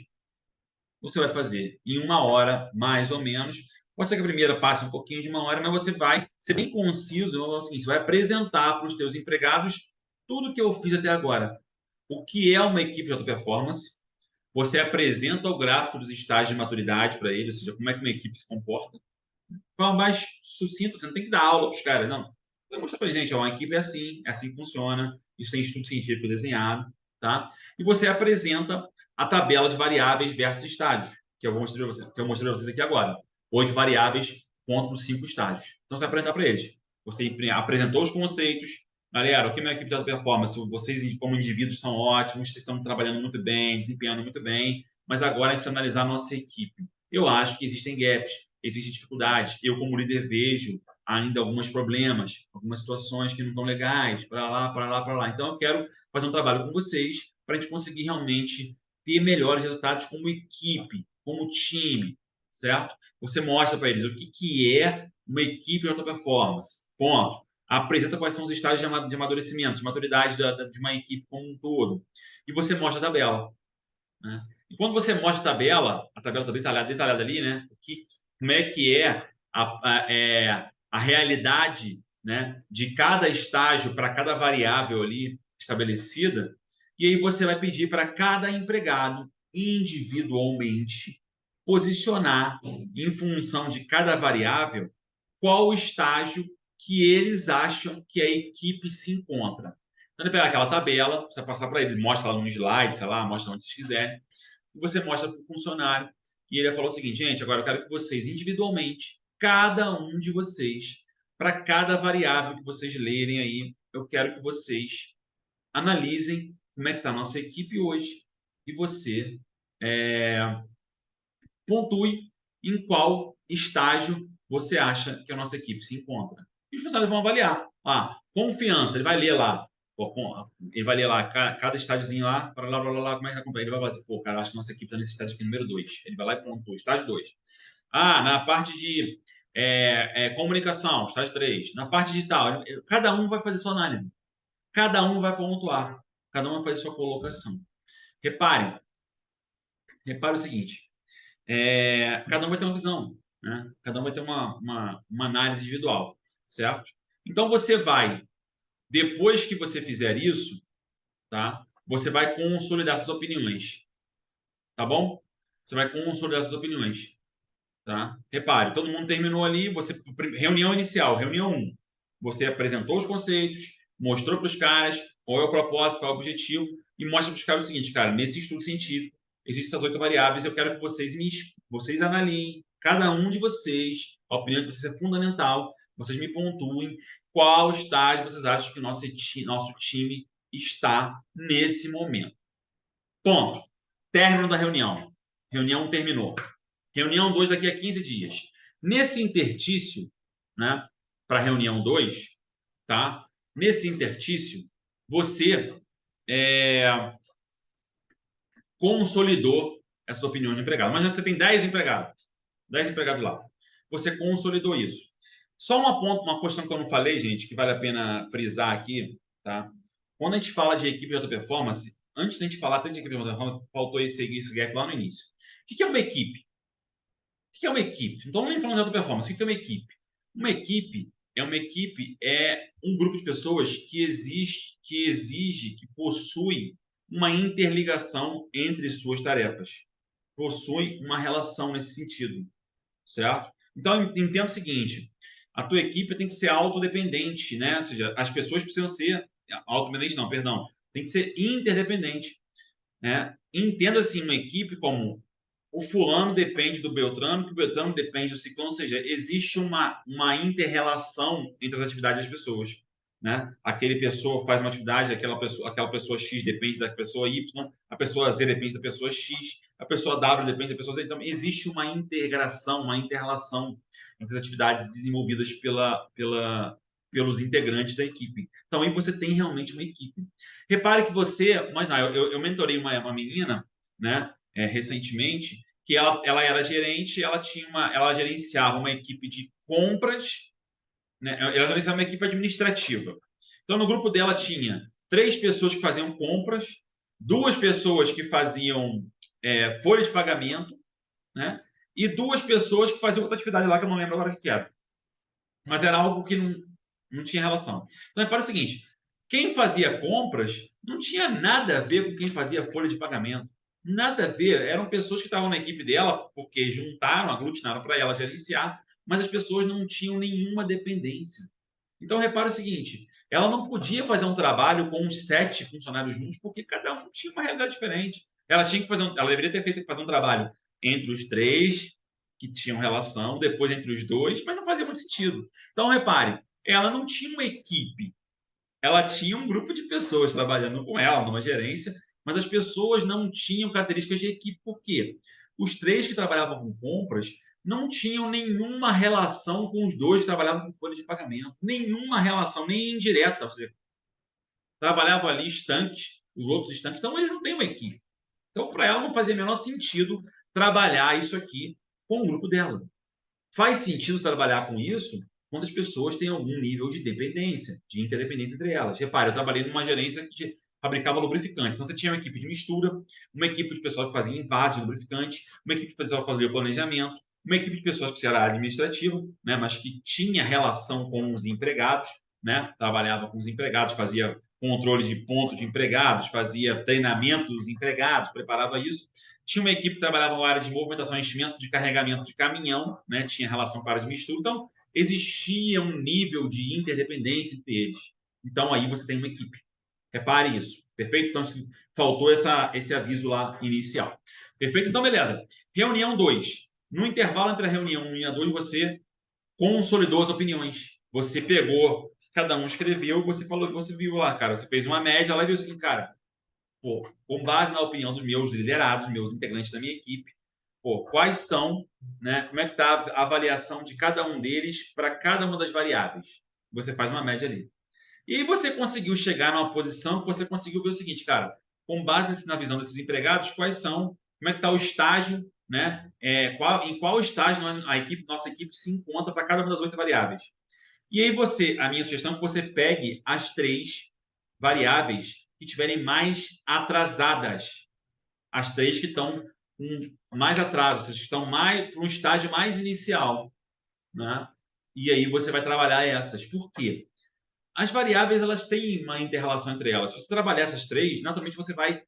Você vai fazer em 1 hora, mais ou menos. Pode ser que a primeira passe um pouquinho de 1 hora, mas você vai ser bem conciso. Assim, você vai apresentar para os teus empregados tudo o que eu fiz até agora. O que é uma equipe de alta performance? Você apresenta o gráfico dos estágios de maturidade para eles, ou seja, como é que uma equipe se comporta. De forma mais sucinta, você não tem que dar aula para os caras, não. Vai mostrar para a gente, ó, uma equipe é assim que funciona, isso tem estudo científico desenhado, tá? E você apresenta a tabela de variáveis versus estágios, que eu mostrei para vocês aqui agora. 8 variáveis contra os 5 estágios. Então, você vai apresentar para eles. Você apresentou os conceitos. Galera, o que é minha equipe de alta performance? Vocês, como indivíduos, são ótimos, vocês estão trabalhando muito bem, desempenhando muito bem, mas agora a gente vai analisar a nossa equipe. Eu acho que existem gaps, existem dificuldades. Eu, como líder, vejo ainda alguns problemas, algumas situações que não estão legais, para lá, para lá, para lá. Então, eu quero fazer um trabalho com vocês para a gente conseguir realmente ter melhores resultados como equipe, como time, certo? Você mostra para eles o que é uma equipe de alta performance. Ponto. Apresenta quais são os estágios de amadurecimento, de maturidade de uma equipe como um todo. E você mostra a tabela. Né? E quando você mostra a tabela está detalhada ali, né? Como é que é a realidade, né, de cada estágio para cada variável ali estabelecida. E aí você vai pedir para cada empregado individualmente posicionar em função de cada variável qual o estágio que eles acham que a equipe se encontra. Então, ele pega aquela tabela, você vai passar para eles, mostra lá no slide, sei lá, mostra onde vocês quiserem, e você mostra para o funcionário. E ele falou o seguinte, gente, agora eu quero que vocês, individualmente, cada um de vocês, para cada variável que vocês lerem aí, eu quero que vocês analisem como é que está a nossa equipe hoje e você pontue em qual estágio você acha que a nossa equipe se encontra. E os funcionários vão avaliar. Confiança, ele vai ler lá. Ele vai ler lá cada estágiozinho lá, para lá, como é que acompanha? Ele vai falar assim, pô, cara, acho que nossa equipe está nesse estágio aqui número 2. Ele vai lá e pontua, estágio 2. Na parte de comunicação, estágio 3. Na parte digital, cada um vai fazer sua análise. Cada um vai pontuar. Cada um vai fazer sua colocação. Repare o seguinte, cada um vai ter uma visão, né? Cada um vai ter uma análise individual, certo? Então você vai, depois que você fizer isso, tá? Você vai consolidar suas opiniões, tá bom? Você vai consolidar suas opiniões, tá? Repare, todo mundo terminou ali, reunião inicial, reunião 1. Você apresentou os conceitos, mostrou para os caras qual é o propósito, qual é o objetivo e mostra para os caras o seguinte, cara, nesse estudo científico existem essas 8 variáveis, eu quero que vocês analiem, cada um de vocês, a opinião de vocês é fundamental, vocês me pontuem qual estágio vocês acham que nosso time está nesse momento. Ponto. Término da reunião. Reunião terminou. Reunião 2 daqui a 15 dias. Nesse interstício, né, para a reunião 2, tá? Nesse interstício, você consolidou essas opiniões de empregado. Imagina que você tem 10 empregados lá. Você consolidou isso. Só uma questão que eu não falei, gente, que vale a pena frisar aqui, tá? Quando a gente fala de equipe de alta performance, antes da gente falar até de equipe de alta performance, faltou esse gap lá no início. O que é uma equipe? O que é uma equipe? Então, nem falando de alta performance, o que é uma equipe? Uma equipe é um grupo de pessoas que exige, que possui uma interligação entre suas tarefas. Possui uma relação nesse sentido, certo? Então, entenda o seguinte, a tua equipe tem que ser autodependente, né? Ou seja, as pessoas precisam ser autodependentes, não, perdão, tem que ser interdependente, né? Entenda assim uma equipe como o fulano depende do Beltrano, que o Beltrano depende do ciclano, ou seja, existe uma inter-relação entre as atividades das pessoas. Né? Aquele pessoa faz uma atividade, aquela pessoa X depende da pessoa Y, a pessoa Z depende da pessoa X, a pessoa W depende da pessoa Z. Então, existe uma integração, uma inter-relação entre as atividades desenvolvidas pelos integrantes da equipe. Então, aí você tem realmente uma equipe. Repare que mas não, eu mentorei uma menina, né? Recentemente, que ela era gerente, ela gerenciava uma equipe de compras, né? Ela gerenciava uma equipe administrativa. Então, no grupo dela tinha 3 pessoas que faziam compras, 2 pessoas que faziam folha de pagamento, né? E 2 pessoas que faziam outra atividade lá que eu não lembro agora o que era. Mas era algo que não tinha relação. Então, repara o seguinte: quem fazia compras não tinha nada a ver com quem fazia folha de pagamento. Nada a ver. Eram pessoas que estavam na equipe dela porque juntaram, aglutinaram para ela gerenciar, mas as pessoas não tinham nenhuma dependência. Então, repara o seguinte: ela não podia fazer um trabalho com os 7 funcionários juntos porque cada um tinha uma realidade diferente. Ela deveria ter feito que fazer um trabalho entre os 3 que tinham relação, depois entre os 2, mas não fazia muito sentido. Então, repare, ela não tinha uma equipe, ela tinha um grupo de pessoas trabalhando com ela, numa gerência, mas as pessoas não tinham características de equipe. Por quê? Os três que trabalhavam com compras não tinham nenhuma relação com os dois que trabalhavam com folha de pagamento. Nenhuma relação, nem indireta. Ou seja, trabalhavam ali estanques, os outros estanques, então eles não têm uma equipe. Então, para ela não fazia o menor sentido trabalhar isso aqui com o grupo dela. Faz sentido trabalhar com isso quando as pessoas têm algum nível de dependência, de interdependência entre elas. Repare, eu trabalhei numa gerência que fabricava lubrificantes. Então, você tinha uma equipe de mistura, uma equipe de pessoas que faziam envase de lubrificante, uma equipe de pessoas que fazia planejamento, uma equipe de pessoas que era administrativa, né, mas que tinha relação com os empregados, né, trabalhava com os empregados, fazia controle de ponto de empregados, fazia treinamento dos empregados, preparava isso. Tinha uma equipe que trabalhava na área de movimentação e enchimento de carregamento de caminhão, né? Tinha relação com a área de mistura. Então, existia um nível de interdependência entre eles. Então, aí você tem uma equipe. Repare isso. Perfeito? Então, faltou esse aviso lá inicial. Perfeito? Então, beleza. Reunião 2. No intervalo entre a reunião 1 e a 2, você consolidou as opiniões. Você pegou, cada um escreveu, você falou, você viu lá, cara. Você fez uma média lá e viu assim, cara, pô, com base na opinião dos meus liderados, meus integrantes da minha equipe, pô, quais são, né? Como é que está a avaliação de cada um deles para cada uma das variáveis? Você faz uma média ali. E aí você conseguiu chegar numa posição que você conseguiu ver o seguinte, cara, com base na visão desses empregados, quais são, como é que está o estágio, né? Em qual estágio nossa equipe se encontra para cada uma das 8 variáveis. E aí a minha sugestão é que você pegue as 3 variáveis que estiverem mais atrasadas, as 3 que estão com mais atraso, que estão mais para um estágio mais inicial, né? E aí você vai trabalhar essas. Por quê? As variáveis elas têm uma interrelação entre elas. Se você trabalhar essas 3, naturalmente você vai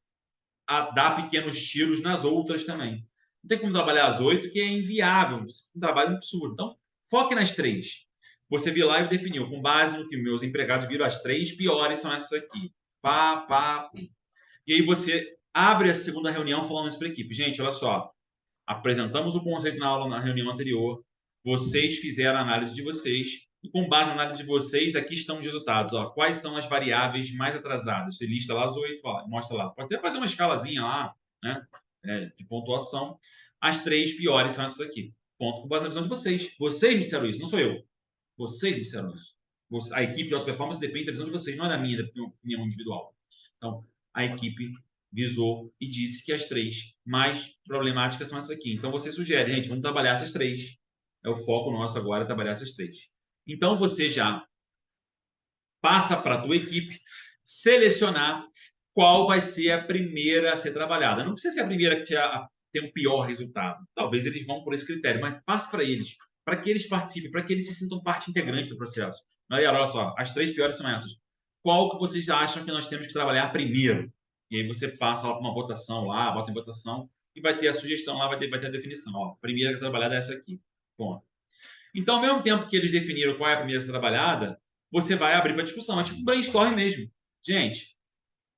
dar pequenos tiros nas outras também. Não tem como trabalhar as 8, que é inviável. Você tem um trabalho absurdo. Então, foque nas 3. Você viu lá e definiu, com base no que meus empregados viram, as 3 piores são essas aqui. Pá, pá. E aí você abre a segunda reunião falando isso para a equipe. Gente, olha só. Apresentamos o conceito na aula na reunião anterior. Vocês fizeram a análise de vocês. E com base na análise de vocês, aqui estão os resultados. Ó, quais são as variáveis mais atrasadas? Você lista lá as 8, ó, mostra lá. Pode até fazer uma escalazinha lá, né? De pontuação. As 3 piores são essas aqui. Ponto com base na visão de vocês. Vocês me disseram isso, não sou eu. Vocês me disseram isso. A equipe de alta performance depende da visão de vocês, não é da minha, da minha opinião individual. Então, a equipe visou e disse que as 3 mais problemáticas são essas aqui. Então, você sugere, gente, vamos trabalhar essas 3. É o foco nosso agora, trabalhar essas 3. Então, você já passa para a tua equipe selecionar qual vai ser a primeira a ser trabalhada. Não precisa ser a primeira que tem o pior resultado. Talvez eles vão por esse critério, mas passa para que eles participem, para que eles se sintam parte integrante do processo. Olha só, as 3 piores são essas. Qual que vocês acham que nós temos que trabalhar primeiro? E aí você passa lá para uma votação lá, bota em votação e vai ter a sugestão lá, vai ter a definição. Ó, a primeira trabalhada é essa aqui. Ponto. Então, ao mesmo tempo que eles definiram qual é a primeira a ser trabalhada, você vai abrir para discussão. É tipo um brainstorm mesmo. Gente,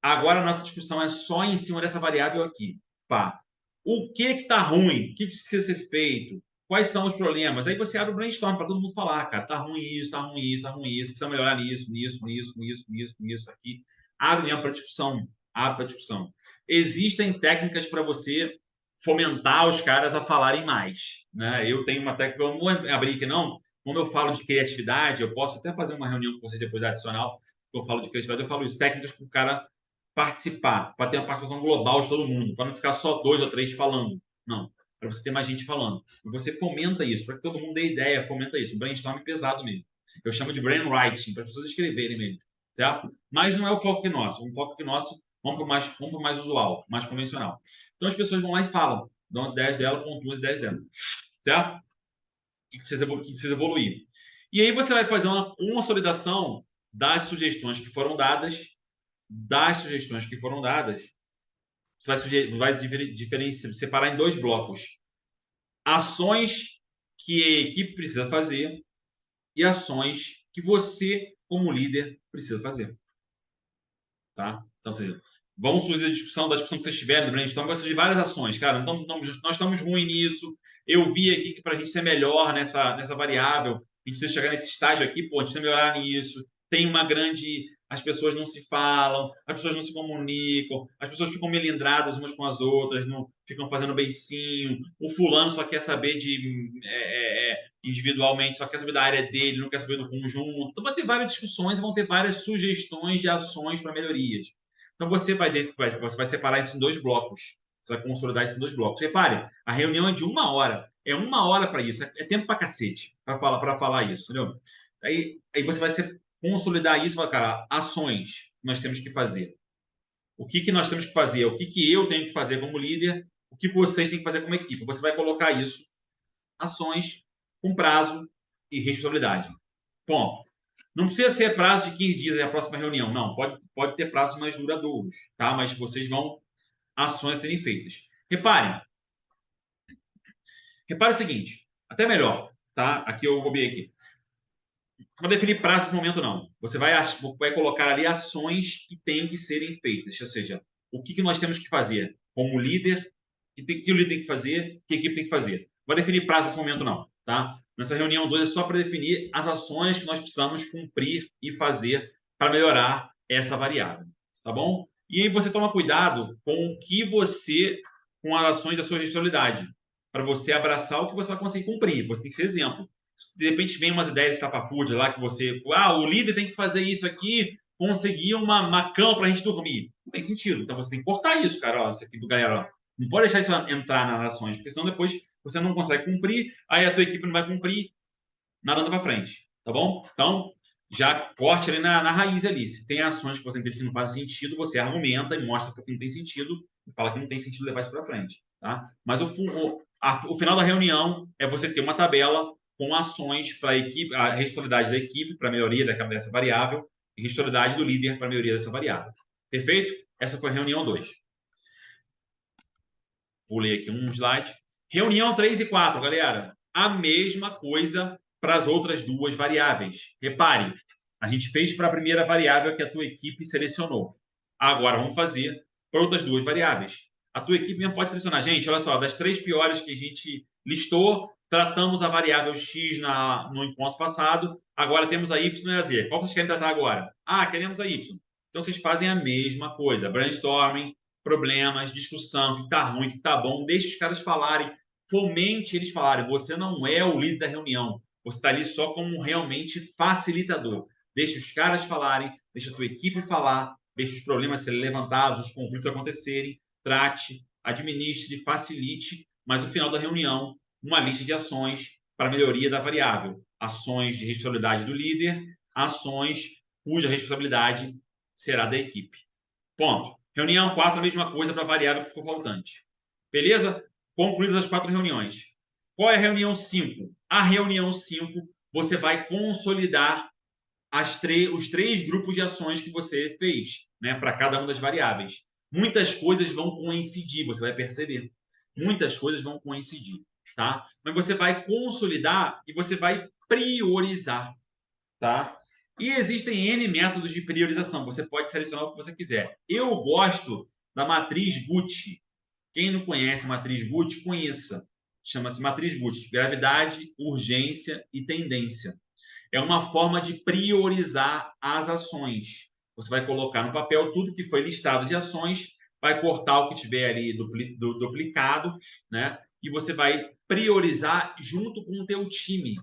agora a nossa discussão é só em cima dessa variável aqui. Pá. O que está ruim? O que precisa ser feito? Quais são os problemas? Aí você abre o brainstorm para todo mundo falar, cara, tá ruim isso, tá ruim isso, tá ruim isso, precisa melhorar nisso, nisso, aqui. Abre mesmo para discussão. Abre para discussão. Existem técnicas para você fomentar os caras a falarem mais, né? Eu tenho uma técnica, eu não vou abrir aqui não, quando eu falo de criatividade, eu posso até fazer uma reunião com vocês depois adicional, quando eu falo de criatividade, eu falo isso, técnicas para o cara participar, para ter uma participação global de todo mundo, para não ficar só 2 ou 3 falando. Não, para você ter mais gente falando. E você fomenta isso, para que todo mundo dê ideia, fomenta isso. Um brainstorm pesado mesmo. Eu chamo de brainwriting, para as pessoas escreverem mesmo, certo? Mas não é o foco que nosso. Um foco que nosso, vamos para o mais usual, mais convencional. Então as pessoas vão lá e falam, dão as ideias dela, pontuam as ideias dela, certo? Que precisa evoluir. E aí você vai fazer uma consolidação das sugestões que foram dadas, você vai separar em 2 blocos. Ações que a equipe precisa fazer e ações que você, como líder, precisa fazer. Tá? Então, ou seja, vamos surgir da discussão que vocês tiverem no brainstorm, vai surgir várias ações. Cara, nós estamos ruins nisso. Eu vi aqui que para a gente ser melhor nessa variável, a gente precisa chegar nesse estágio aqui, pô, a gente precisa melhorar nisso. Tem uma grande... As pessoas não se falam, as pessoas não se comunicam, as pessoas ficam melindradas umas com as outras, não ficam fazendo beicinho. O fulano só quer saber de individualmente, só quer saber da área dele, não quer saber do conjunto. Então, vai ter várias discussões, vão ter várias sugestões de ações para melhorias. Então, você vai separar isso em 2 blocos. Você vai consolidar isso em 2 blocos. Repare, a reunião é de 1 hora. É 1 hora para isso. É tempo para cacete para falar isso, entendeu? Aí você vai consolidar isso, cara, ações que nós temos que fazer. O que nós temos que fazer? O que eu tenho que fazer como líder? O que vocês têm que fazer como equipe? Você vai colocar isso, ações, com prazo e responsabilidade. Bom, não precisa ser prazo de 15 dias a próxima reunião, não. Pode ter prazos mais duradouros, tá? Mas vocês vão ações a serem feitas. Repare o seguinte, até melhor, tá? Aqui eu roubei aqui. Não vai definir prazo nesse momento, não. Você vai colocar ali ações que têm que serem feitas. Ou seja, o que nós temos que fazer como líder, que o líder tem que fazer, que a equipe tem que fazer. Não vai definir prazo nesse momento, não. Tá? Nessa reunião 2 é só para definir as ações que nós precisamos cumprir e fazer para melhorar essa variável. Tá bom? E aí você toma cuidado com as ações da sua responsabilidade, para você abraçar o que você vai conseguir cumprir. Você tem que ser exemplo. De repente vem umas ideias de estapafúrdia lá que você... o líder tem que fazer isso aqui, conseguir uma cama para a gente dormir. Não tem sentido. Então você tem que cortar isso, cara. Ó, isso aqui do galera. Ó. Não pode deixar isso entrar nas ações, porque senão depois você não consegue cumprir, aí a tua equipe não vai cumprir, nada anda para frente. Tá bom? Então, já corte ali na raiz ali. Se tem ações que você entende que não faz sentido, você argumenta e mostra que não tem sentido e fala que não tem sentido levar isso para frente. Tá? Mas o final da reunião é você ter uma tabela com ações para a equipe, a responsabilidade da equipe para a melhoria dessa variável e responsabilidade do líder para a melhoria dessa variável. Perfeito? Essa foi a reunião 2. Pulei aqui um slide. Reunião 3 e 4, galera. A mesma coisa para as outras 2 variáveis. Repare, a gente fez para a primeira variável que a tua equipe selecionou. Agora vamos fazer para outras 2 variáveis. A tua equipe mesmo pode selecionar. Gente, olha só, das 3 piores que a gente listou, tratamos a variável X no encontro passado, agora temos a Y e a Z. Qual vocês querem tratar agora? Queremos a Y. Então vocês fazem a mesma coisa. Brainstorming, problemas, discussão, o que está ruim, o que está bom. Deixe os caras falarem. Fomente eles falarem. Você não é o líder da reunião. Você está ali só como realmente facilitador. Deixe os caras falarem, deixe a tua equipe falar, deixe os problemas serem levantados, os conflitos acontecerem, trate, administre, facilite, mas no final da reunião, uma lista de ações para melhoria da variável. Ações de responsabilidade do líder, ações cuja responsabilidade será da equipe. Ponto. Reunião 4, a mesma coisa para a variável que ficou faltante. Beleza? Concluídas as 4 reuniões. Qual é a reunião 5? A reunião 5, você vai consolidar os 3 grupos de ações que você fez, né, para cada uma das variáveis. Muitas coisas vão coincidir, você vai perceber. Muitas coisas vão coincidir, tá? Mas você vai consolidar e você vai priorizar, tá? E existem N métodos de priorização. Você pode selecionar o que você quiser. Eu gosto da matriz Gucci. Quem não conhece a matriz Gucci, conheça. Chama-se matriz Gucci. Gravidade, urgência e tendência. É uma forma de priorizar as ações. Você vai colocar no papel tudo que foi listado de ações, vai cortar o que tiver ali duplicado, né? E você vai priorizar junto com o teu time,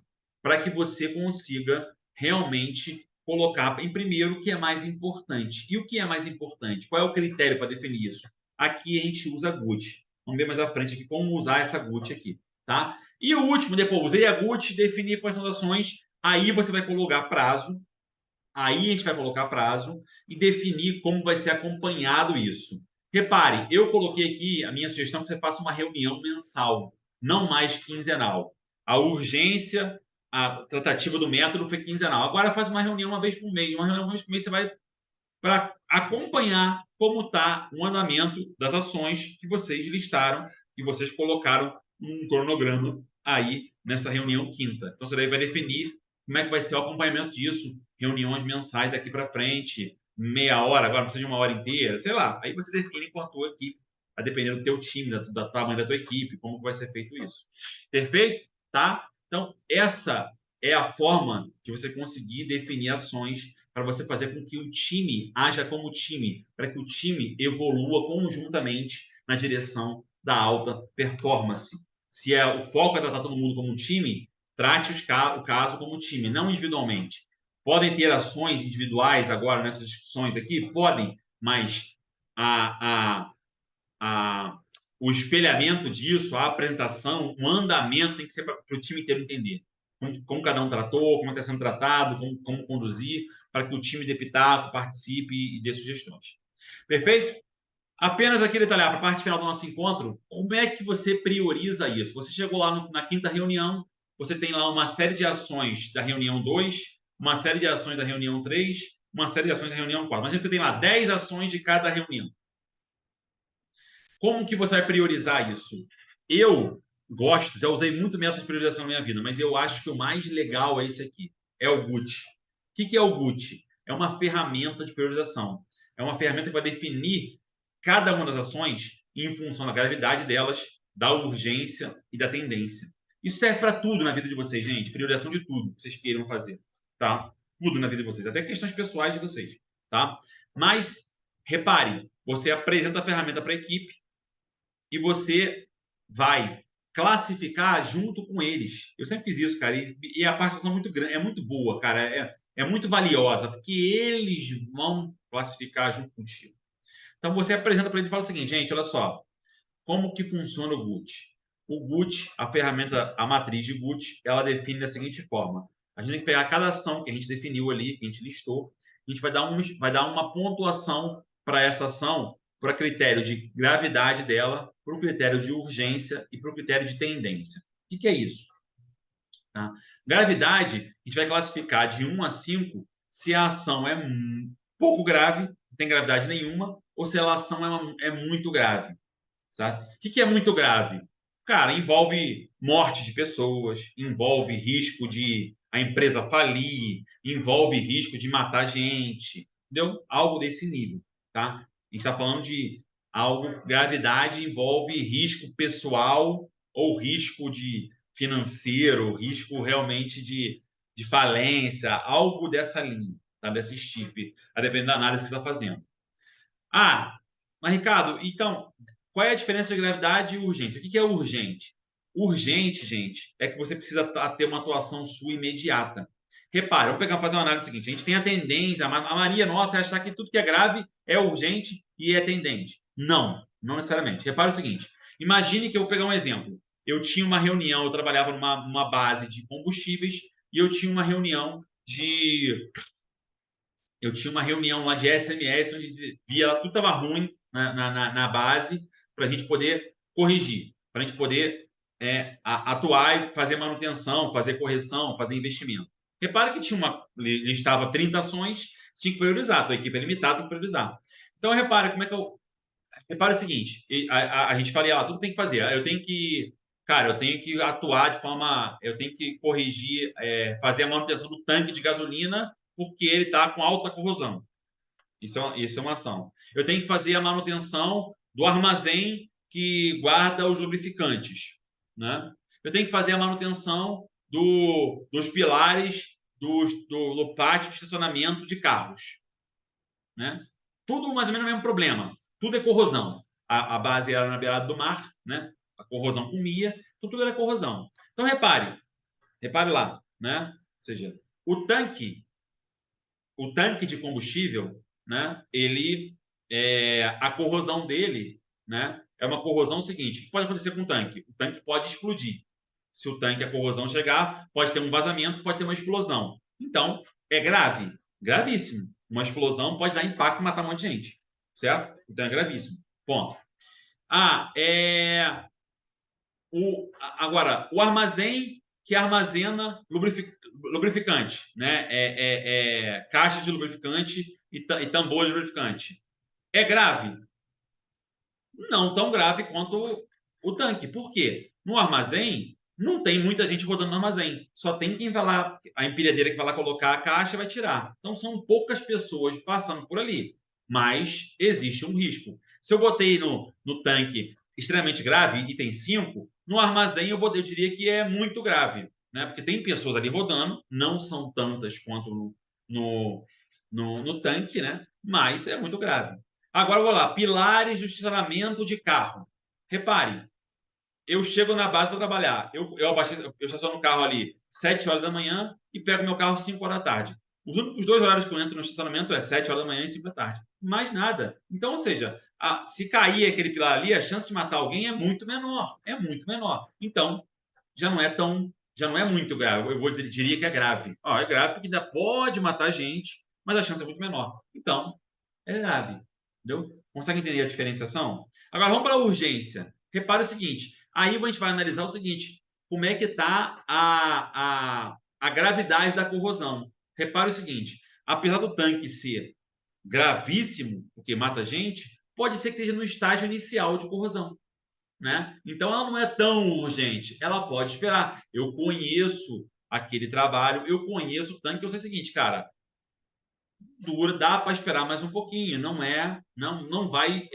para que você consiga realmente colocar em primeiro o que é mais importante. E o que é mais importante? Qual é o critério para definir isso? Aqui a gente usa a GUT. Vamos ver mais à frente aqui como usar essa GUT aqui, tá? E o último, depois usei a GUT, definir quais são as ações, aí você vai colocar prazo, aí a gente vai colocar prazo e definir como vai ser acompanhado isso. Repare, eu coloquei aqui a minha sugestão que você faça uma reunião mensal, não mais quinzenal. A urgência, a tratativa do método foi quinzenal. Agora faz uma reunião uma vez por mês. Uma reunião uma vez por mês você vai para acompanhar como está o andamento das ações que vocês listaram e vocês colocaram um cronograma aí nessa reunião quinta. Então, você daí vai definir como é que vai ser o acompanhamento disso, reuniões mensais daqui para frente, meia hora, agora precisa de uma hora inteira, sei lá. Aí você define com a tua equipe, a depender do teu time, da tamanho da tua equipe, como vai ser feito isso. Perfeito? Tá? Então, essa é a forma de você conseguir definir ações para você fazer com que o time haja como time, para que o time evolua conjuntamente na direção da alta performance. Se o foco é tratar todo mundo como um time, trate o caso como um time, não individualmente. Podem ter ações individuais agora nessas discussões aqui? Podem, mas a, a, o espelhamento disso, a apresentação, o andamento tem que ser para o time inteiro entender. Como cada um tratou, como está sendo tratado, como conduzir, para que o time dê pitaco, participe e dê sugestões. Perfeito? Apenas aqui detalhar para a parte final do nosso encontro, como é que você prioriza isso? Você chegou lá na quinta reunião, você tem lá uma série de ações da reunião 2, uma série de ações da reunião 3, uma série de ações da reunião 4. Mas você tem lá 10 ações de cada reunião. Como que você vai priorizar isso? Eu gosto, já usei muito método de priorização na minha vida, mas eu acho que o mais legal é esse aqui, é o GUT. O que é o GUT? É uma ferramenta de priorização. É uma ferramenta que vai definir cada uma das ações em função da gravidade delas, da urgência e da tendência. Isso serve para tudo na vida de vocês, gente. Priorização de tudo que vocês queiram fazer, tá? Tudo na vida de vocês, até questões pessoais de vocês, tá? Mas repare, você apresenta a ferramenta para a equipe e você vai classificar junto com eles. Eu sempre fiz isso, cara, e a participação é muito grande, é muito boa, cara, é muito valiosa, porque eles vão classificar junto contigo. Então você apresenta para eles e fala o seguinte, gente, olha só, como que funciona o GUT? O GUT, a ferramenta, a matriz de GUT, ela define da seguinte forma: a gente tem que pegar cada ação que a gente definiu ali, que a gente listou, a gente vai dar uma pontuação para essa ação, para critério de gravidade dela, para o critério de urgência e para o critério de tendência. O que é isso? Tá? Gravidade, a gente vai classificar de 1 a 5 se a ação é pouco grave, não tem gravidade nenhuma, ou se a ação é muito grave. Sabe? O que é muito grave? Cara, envolve morte de pessoas, envolve risco de a empresa falir, envolve risco de matar gente, entendeu? Algo desse nível, tá? A gente está falando de algo, gravidade envolve risco pessoal ou risco de financeiro, risco realmente de falência, algo dessa linha, tá? Dessa estipe, a depender da análise que você está fazendo. Ah, mas Ricardo, então, qual é a diferença de gravidade e urgência? O que é urgente? Urgente, gente, é que você precisa ter uma atuação sua imediata. Repara, vamos fazer uma análise seguinte: a gente tem a tendência, a Maria nossa é achar que tudo que é grave é urgente e é tendente. Não, não necessariamente. Repara o seguinte: imagine que eu vou pegar um exemplo. Eu tinha uma reunião, eu trabalhava numa base de combustíveis e eu tinha uma reunião lá de SMS, onde via tudo estava ruim na base, para a gente poder corrigir, para a gente poder atuar e fazer manutenção, fazer correção, fazer investimento. Repara que listava 30 ações, tinha que priorizar, a tua equipe é limitada, tem que priorizar. Então, repara como é que eu. Repara o seguinte: a gente fala lá, tudo tem que fazer. Eu tenho que atuar de forma. Eu tenho que corrigir, fazer a manutenção do tanque de gasolina porque ele está com alta corrosão. Isso é uma ação. Eu tenho que fazer a manutenção do armazém que guarda os lubrificantes. Né? Eu tenho que fazer a manutenção dos pilares do pátio de estacionamento de carros. Né? Tudo mais ou menos o mesmo problema. Tudo é corrosão. A base era na beirada do mar, né? A corrosão comia, então tudo era corrosão. Então repare lá, né? Ou seja, o tanque de combustível, né? A corrosão dele, né? É uma corrosão seguinte. O que pode acontecer com o tanque? O tanque pode explodir. Se o tanque, a corrosão chegar, pode ter um vazamento, pode ter uma explosão. Então, é grave, gravíssimo. Uma explosão pode dar impacto e matar um monte de gente, certo? Então é gravíssimo. Ponto. Agora, o armazém que armazena lubrificante, né? Caixa de lubrificante e tambor de lubrificante. É grave? Não tão grave quanto o tanque. Por quê? No armazém, não tem muita gente rodando no armazém. Só tem quem vai lá, a empilhadeira que vai lá colocar a caixa e vai tirar. Então, são poucas pessoas passando por ali. Mas existe um risco. Se eu botei no tanque extremamente grave e tem 5, no armazém eu diria que é muito grave. né? Porque tem pessoas ali rodando, não são tantas quanto no tanque, né? Mas é muito grave. Agora, eu vou lá, pilares do estacionamento de carro. Repare, eu chego na base para trabalhar. Eu estaciono o carro ali 7 horas da manhã e pego meu carro 5 horas da tarde. Os únicos 2 horários que eu entro no estacionamento é 7 horas da manhã e 5 da tarde. Mais nada. Então, ou seja, se cair aquele pilar ali, a chance de matar alguém é muito menor. É muito menor. Então, já não é muito grave. Eu diria que é grave. Ó, é grave porque ainda pode matar gente, mas a chance é muito menor. Então, é grave. Entendeu? Consegue entender a diferenciação? Agora, vamos para a urgência. Repare o seguinte, aí a gente vai analisar o seguinte, como é que está a gravidade da corrosão. Repare o seguinte, apesar do tanque ser gravíssimo, porque mata gente, pode ser que esteja no estágio inicial de corrosão. Né? Então, ela não é tão urgente, ela pode esperar. Eu conheço aquele trabalho, eu conheço o tanque, eu sei o seguinte, cara, dá para esperar mais um pouquinho, não vai,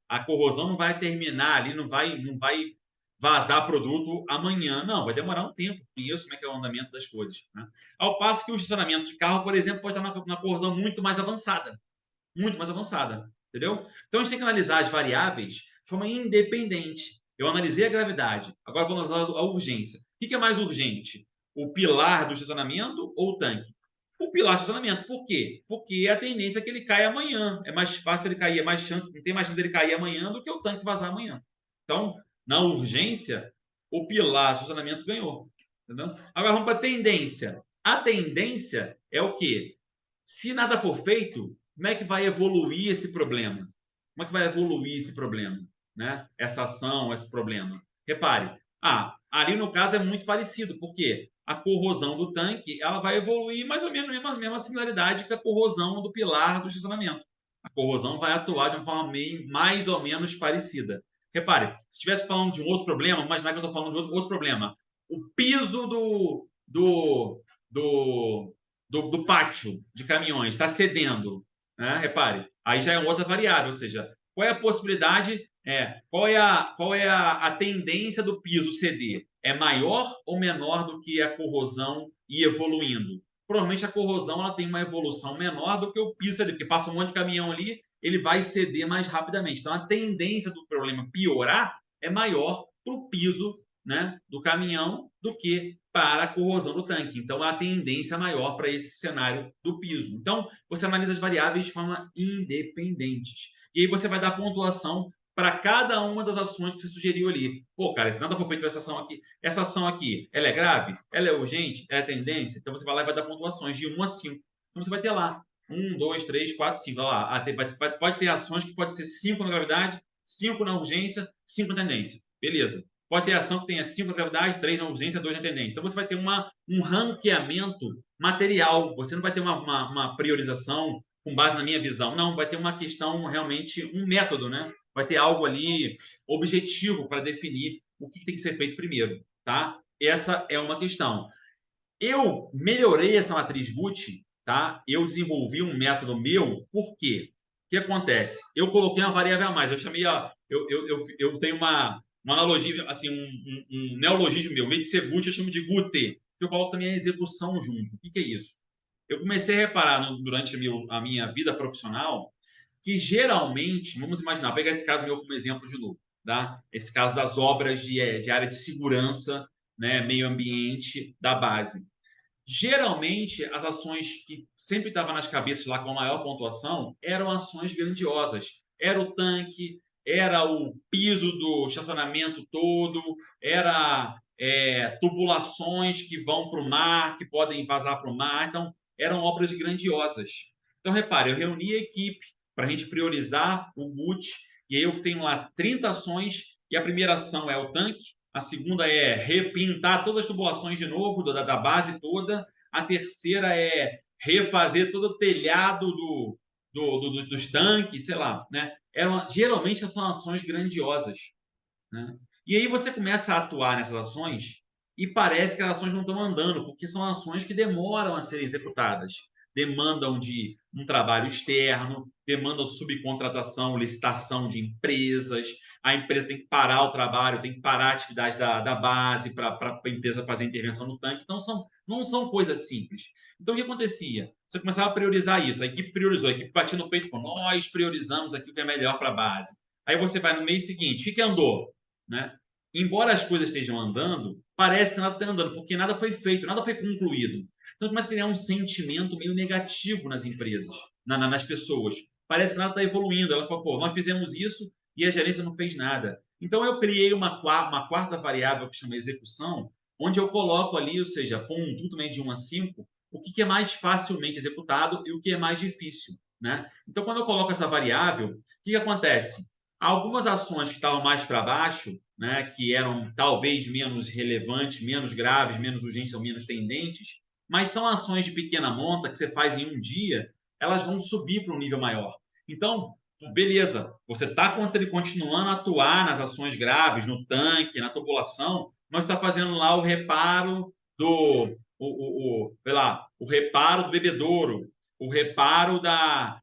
a corrosão não vai terminar ali, não vai vazar produto amanhã, não, vai demorar um tempo, conheço como é que é o andamento das coisas, né? Ao passo que o estacionamento de carro, por exemplo, pode estar na corrosão muito mais avançada, entendeu? Então a gente tem que analisar as variáveis de forma independente. Eu analisei a gravidade, agora vou analisar a urgência. O que é mais urgente? O pilar do estacionamento ou o tanque? O pilar do estacionamento. Por quê? Porque a tendência é que ele caia amanhã. É mais fácil ele cair, tem mais chance dele cair amanhã do que o tanque vazar amanhã. Então, na urgência, o pilar do estacionamento ganhou. Entendeu? Agora vamos para a tendência. A tendência é o quê? Se nada for feito, como é que vai evoluir esse problema? Como é que vai evoluir esse problema? Né? Essa ação, esse problema. Repare, ali no caso é muito parecido, porque a corrosão do tanque ela vai evoluir mais ou menos a mesma similaridade que a corrosão do pilar do estacionamento. A corrosão vai atuar de uma forma mais ou menos parecida. Repare, se estivesse falando de um outro problema, imaginar que eu estou falando de outro problema. O piso do pátio de caminhões está cedendo, né? Repare, aí já é outra variável, ou seja, qual é a possibilidade, qual é a tendência do piso ceder? É maior ou menor do que a corrosão ir evoluindo? Provavelmente a corrosão ela tem uma evolução menor do que o piso ceder, porque passa um monte de caminhão ali, ele vai ceder mais rapidamente. Então a tendência do problema piorar é maior para o piso, né, do caminhão do que para a corrosão do tanque. Então, a tendência maior para esse cenário do piso. Então, você analisa as variáveis de forma independente. E aí você vai dar pontuação para cada uma das ações que você sugeriu ali. Pô, cara, se nada for feito para essa ação aqui, ela é grave? Ela é urgente? Ela é tendência? Então, você vai lá e vai dar pontuações de 1 a 5. Então, você vai ter lá 1, 2, 3, 4, 5. Olha lá, pode ter ações que pode ser 5 na gravidade, 5 na urgência, 5 na tendência. Beleza. Pode ter ação que tenha 5 na gravidade, 3 na urgência, 2 na tendência. Então, você vai ter um ranqueamento material. Você não vai ter uma priorização com base na minha visão. Não, vai ter uma questão realmente, um método, né? Vai ter algo ali objetivo para definir o que tem que ser feito primeiro, tá? Essa é uma questão. Eu melhorei essa matriz Gucci, tá? Eu desenvolvi um método meu, por quê? O que acontece? Eu coloquei uma variável a mais. Eu chamei eu tenho uma analogia, assim, um neologismo meu. Em vez de ser Gucci, eu chamo de Gute. Eu coloco também a execução junto. O que é isso? Eu comecei a reparar durante a minha vida profissional que geralmente, vamos imaginar, pegar esse caso meu como exemplo de novo, tá? Esse caso das obras de área de segurança, né, meio ambiente da base. Geralmente, as ações que sempre estavam nas cabeças lá com a maior pontuação eram ações grandiosas. Era o tanque, era o piso do estacionamento todo, era tubulações que vão para o mar, que podem vazar para o mar. Então, eram obras grandiosas. Então, repare, eu reuni a equipe para a gente priorizar o GUT, e aí eu tenho lá 30 ações, e a primeira ação é o tanque, a segunda é repintar todas as tubulações de novo, da base toda. A terceira é refazer todo o telhado dos tanques, sei lá. Né? Geralmente são ações grandiosas. Né? E aí você começa a atuar nessas ações e parece que as ações não estão andando, porque são ações que demoram a serem executadas. Demandam de um trabalho externo, demandam subcontratação, licitação de empresas. a empresa tem que parar o trabalho, tem que parar a atividade da base para a empresa fazer a intervenção no tanque. Então, não são coisas simples. Então, o que acontecia? Você começava a priorizar isso, a equipe priorizou, a equipe batia no peito, nós priorizamos aquilo que é melhor para a base. Aí você vai no mês seguinte, o que andou? Né? Embora as coisas estejam andando, parece que nada está andando, porque nada foi feito, nada foi concluído. Então, começa a criar um sentimento meio negativo nas empresas, nas pessoas. Parece que nada está evoluindo. Elas falam, pô, nós fizemos isso e a gerência não fez nada. Então, eu criei uma quarta variável que chama execução, onde eu coloco ali, ou seja, ponto também de 1 a 5, o que é mais facilmente executado e o que é mais difícil. Né? Então, quando eu coloco essa variável, o que acontece? Algumas ações que estavam mais para baixo, né, que eram talvez menos relevantes, menos graves, menos urgentes ou menos tendentes, mas são ações de pequena monta que você faz em um dia, elas vão subir para um nível maior. Então, beleza, você está continuando a atuar nas ações graves, no tanque, na tubulação, mas está fazendo lá o reparo o reparo do bebedouro, o reparo das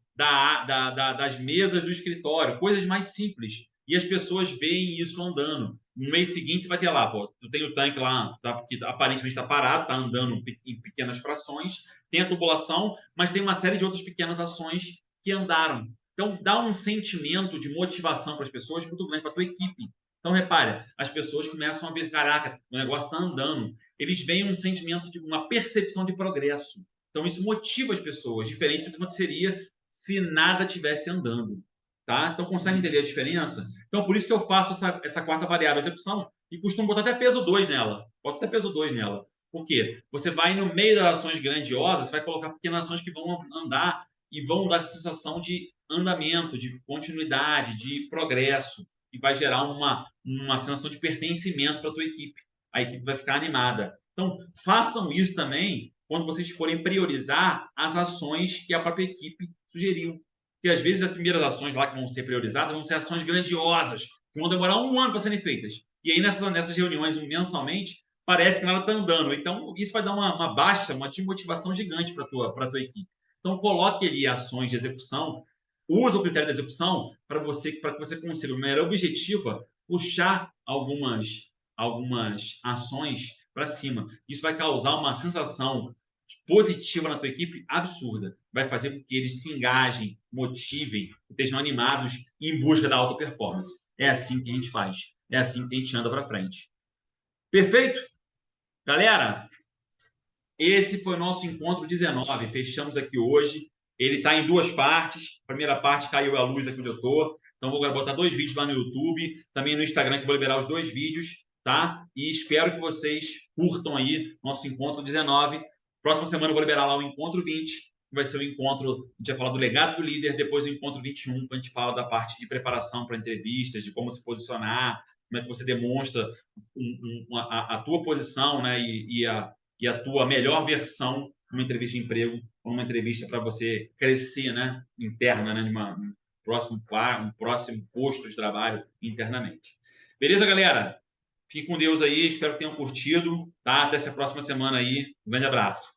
mesas do escritório, coisas mais simples. E as pessoas veem isso andando. No mês seguinte, você vai ter lá, pô, tu tem o tanque lá, que aparentemente está parado, está andando em pequenas frações, tem a tubulação, mas tem uma série de outras pequenas ações que andaram. Então, dá um sentimento de motivação para as pessoas muito grande, para a tua equipe. Então, repare, as pessoas começam a ver, caraca, o negócio está andando. Eles veem um sentimento de uma percepção de progresso. Então, isso motiva as pessoas, diferente do que aconteceria se nada tivesse andando. Tá? Então, consegue entender a diferença? Então, por isso que eu faço essa quarta variável, execução, e costumo botar até peso 2 nela. Boto até peso 2 nela. Por quê? Você vai no meio das ações grandiosas, você vai colocar pequenas ações que vão andar e vão dar a sensação de andamento, de continuidade, de progresso, e vai gerar uma sensação de pertencimento para a tua equipe. A equipe vai ficar animada. Então, façam isso também quando vocês forem priorizar as ações que a própria equipe sugeriu. Porque às vezes as primeiras ações lá que vão ser priorizadas vão ser ações grandiosas, que vão demorar 1 ano para serem feitas. E aí nessas reuniões mensalmente, parece que nada está andando. Então isso vai dar uma baixa, uma desmotivação gigante para a tua equipe. Então coloque ali ações de execução, usa o critério de execução para que você consiga, de maneira objetiva, puxar algumas ações para cima. Isso vai causar uma sensação positiva na tua equipe absurda. Vai fazer com que eles se engajem, motivem, estejam animados em busca da alta performance. É assim que a gente faz. É assim que a gente anda para frente. Perfeito? Galera, esse foi o nosso encontro 19. Fechamos aqui hoje. Ele está em 2 partes. A primeira parte caiu a luz aqui onde eu estou. Então, vou botar 2 vídeos lá no YouTube, também no Instagram, que eu vou liberar os 2 vídeos, tá? E espero que vocês curtam aí nosso encontro 19. Próxima semana eu vou liberar lá o encontro 20, que vai ser o encontro, a gente vai falar do legado do líder, depois o encontro 21, que a gente fala da parte de preparação para entrevistas, de como se posicionar, como é que você demonstra a tua posição, né? E a tua melhor versão numa entrevista de emprego ou numa entrevista para você crescer, né, interna, né, um próximo posto de trabalho internamente. Beleza, galera? Fique com Deus aí, espero que tenham curtido, tá? Até essa próxima semana aí. Um grande abraço.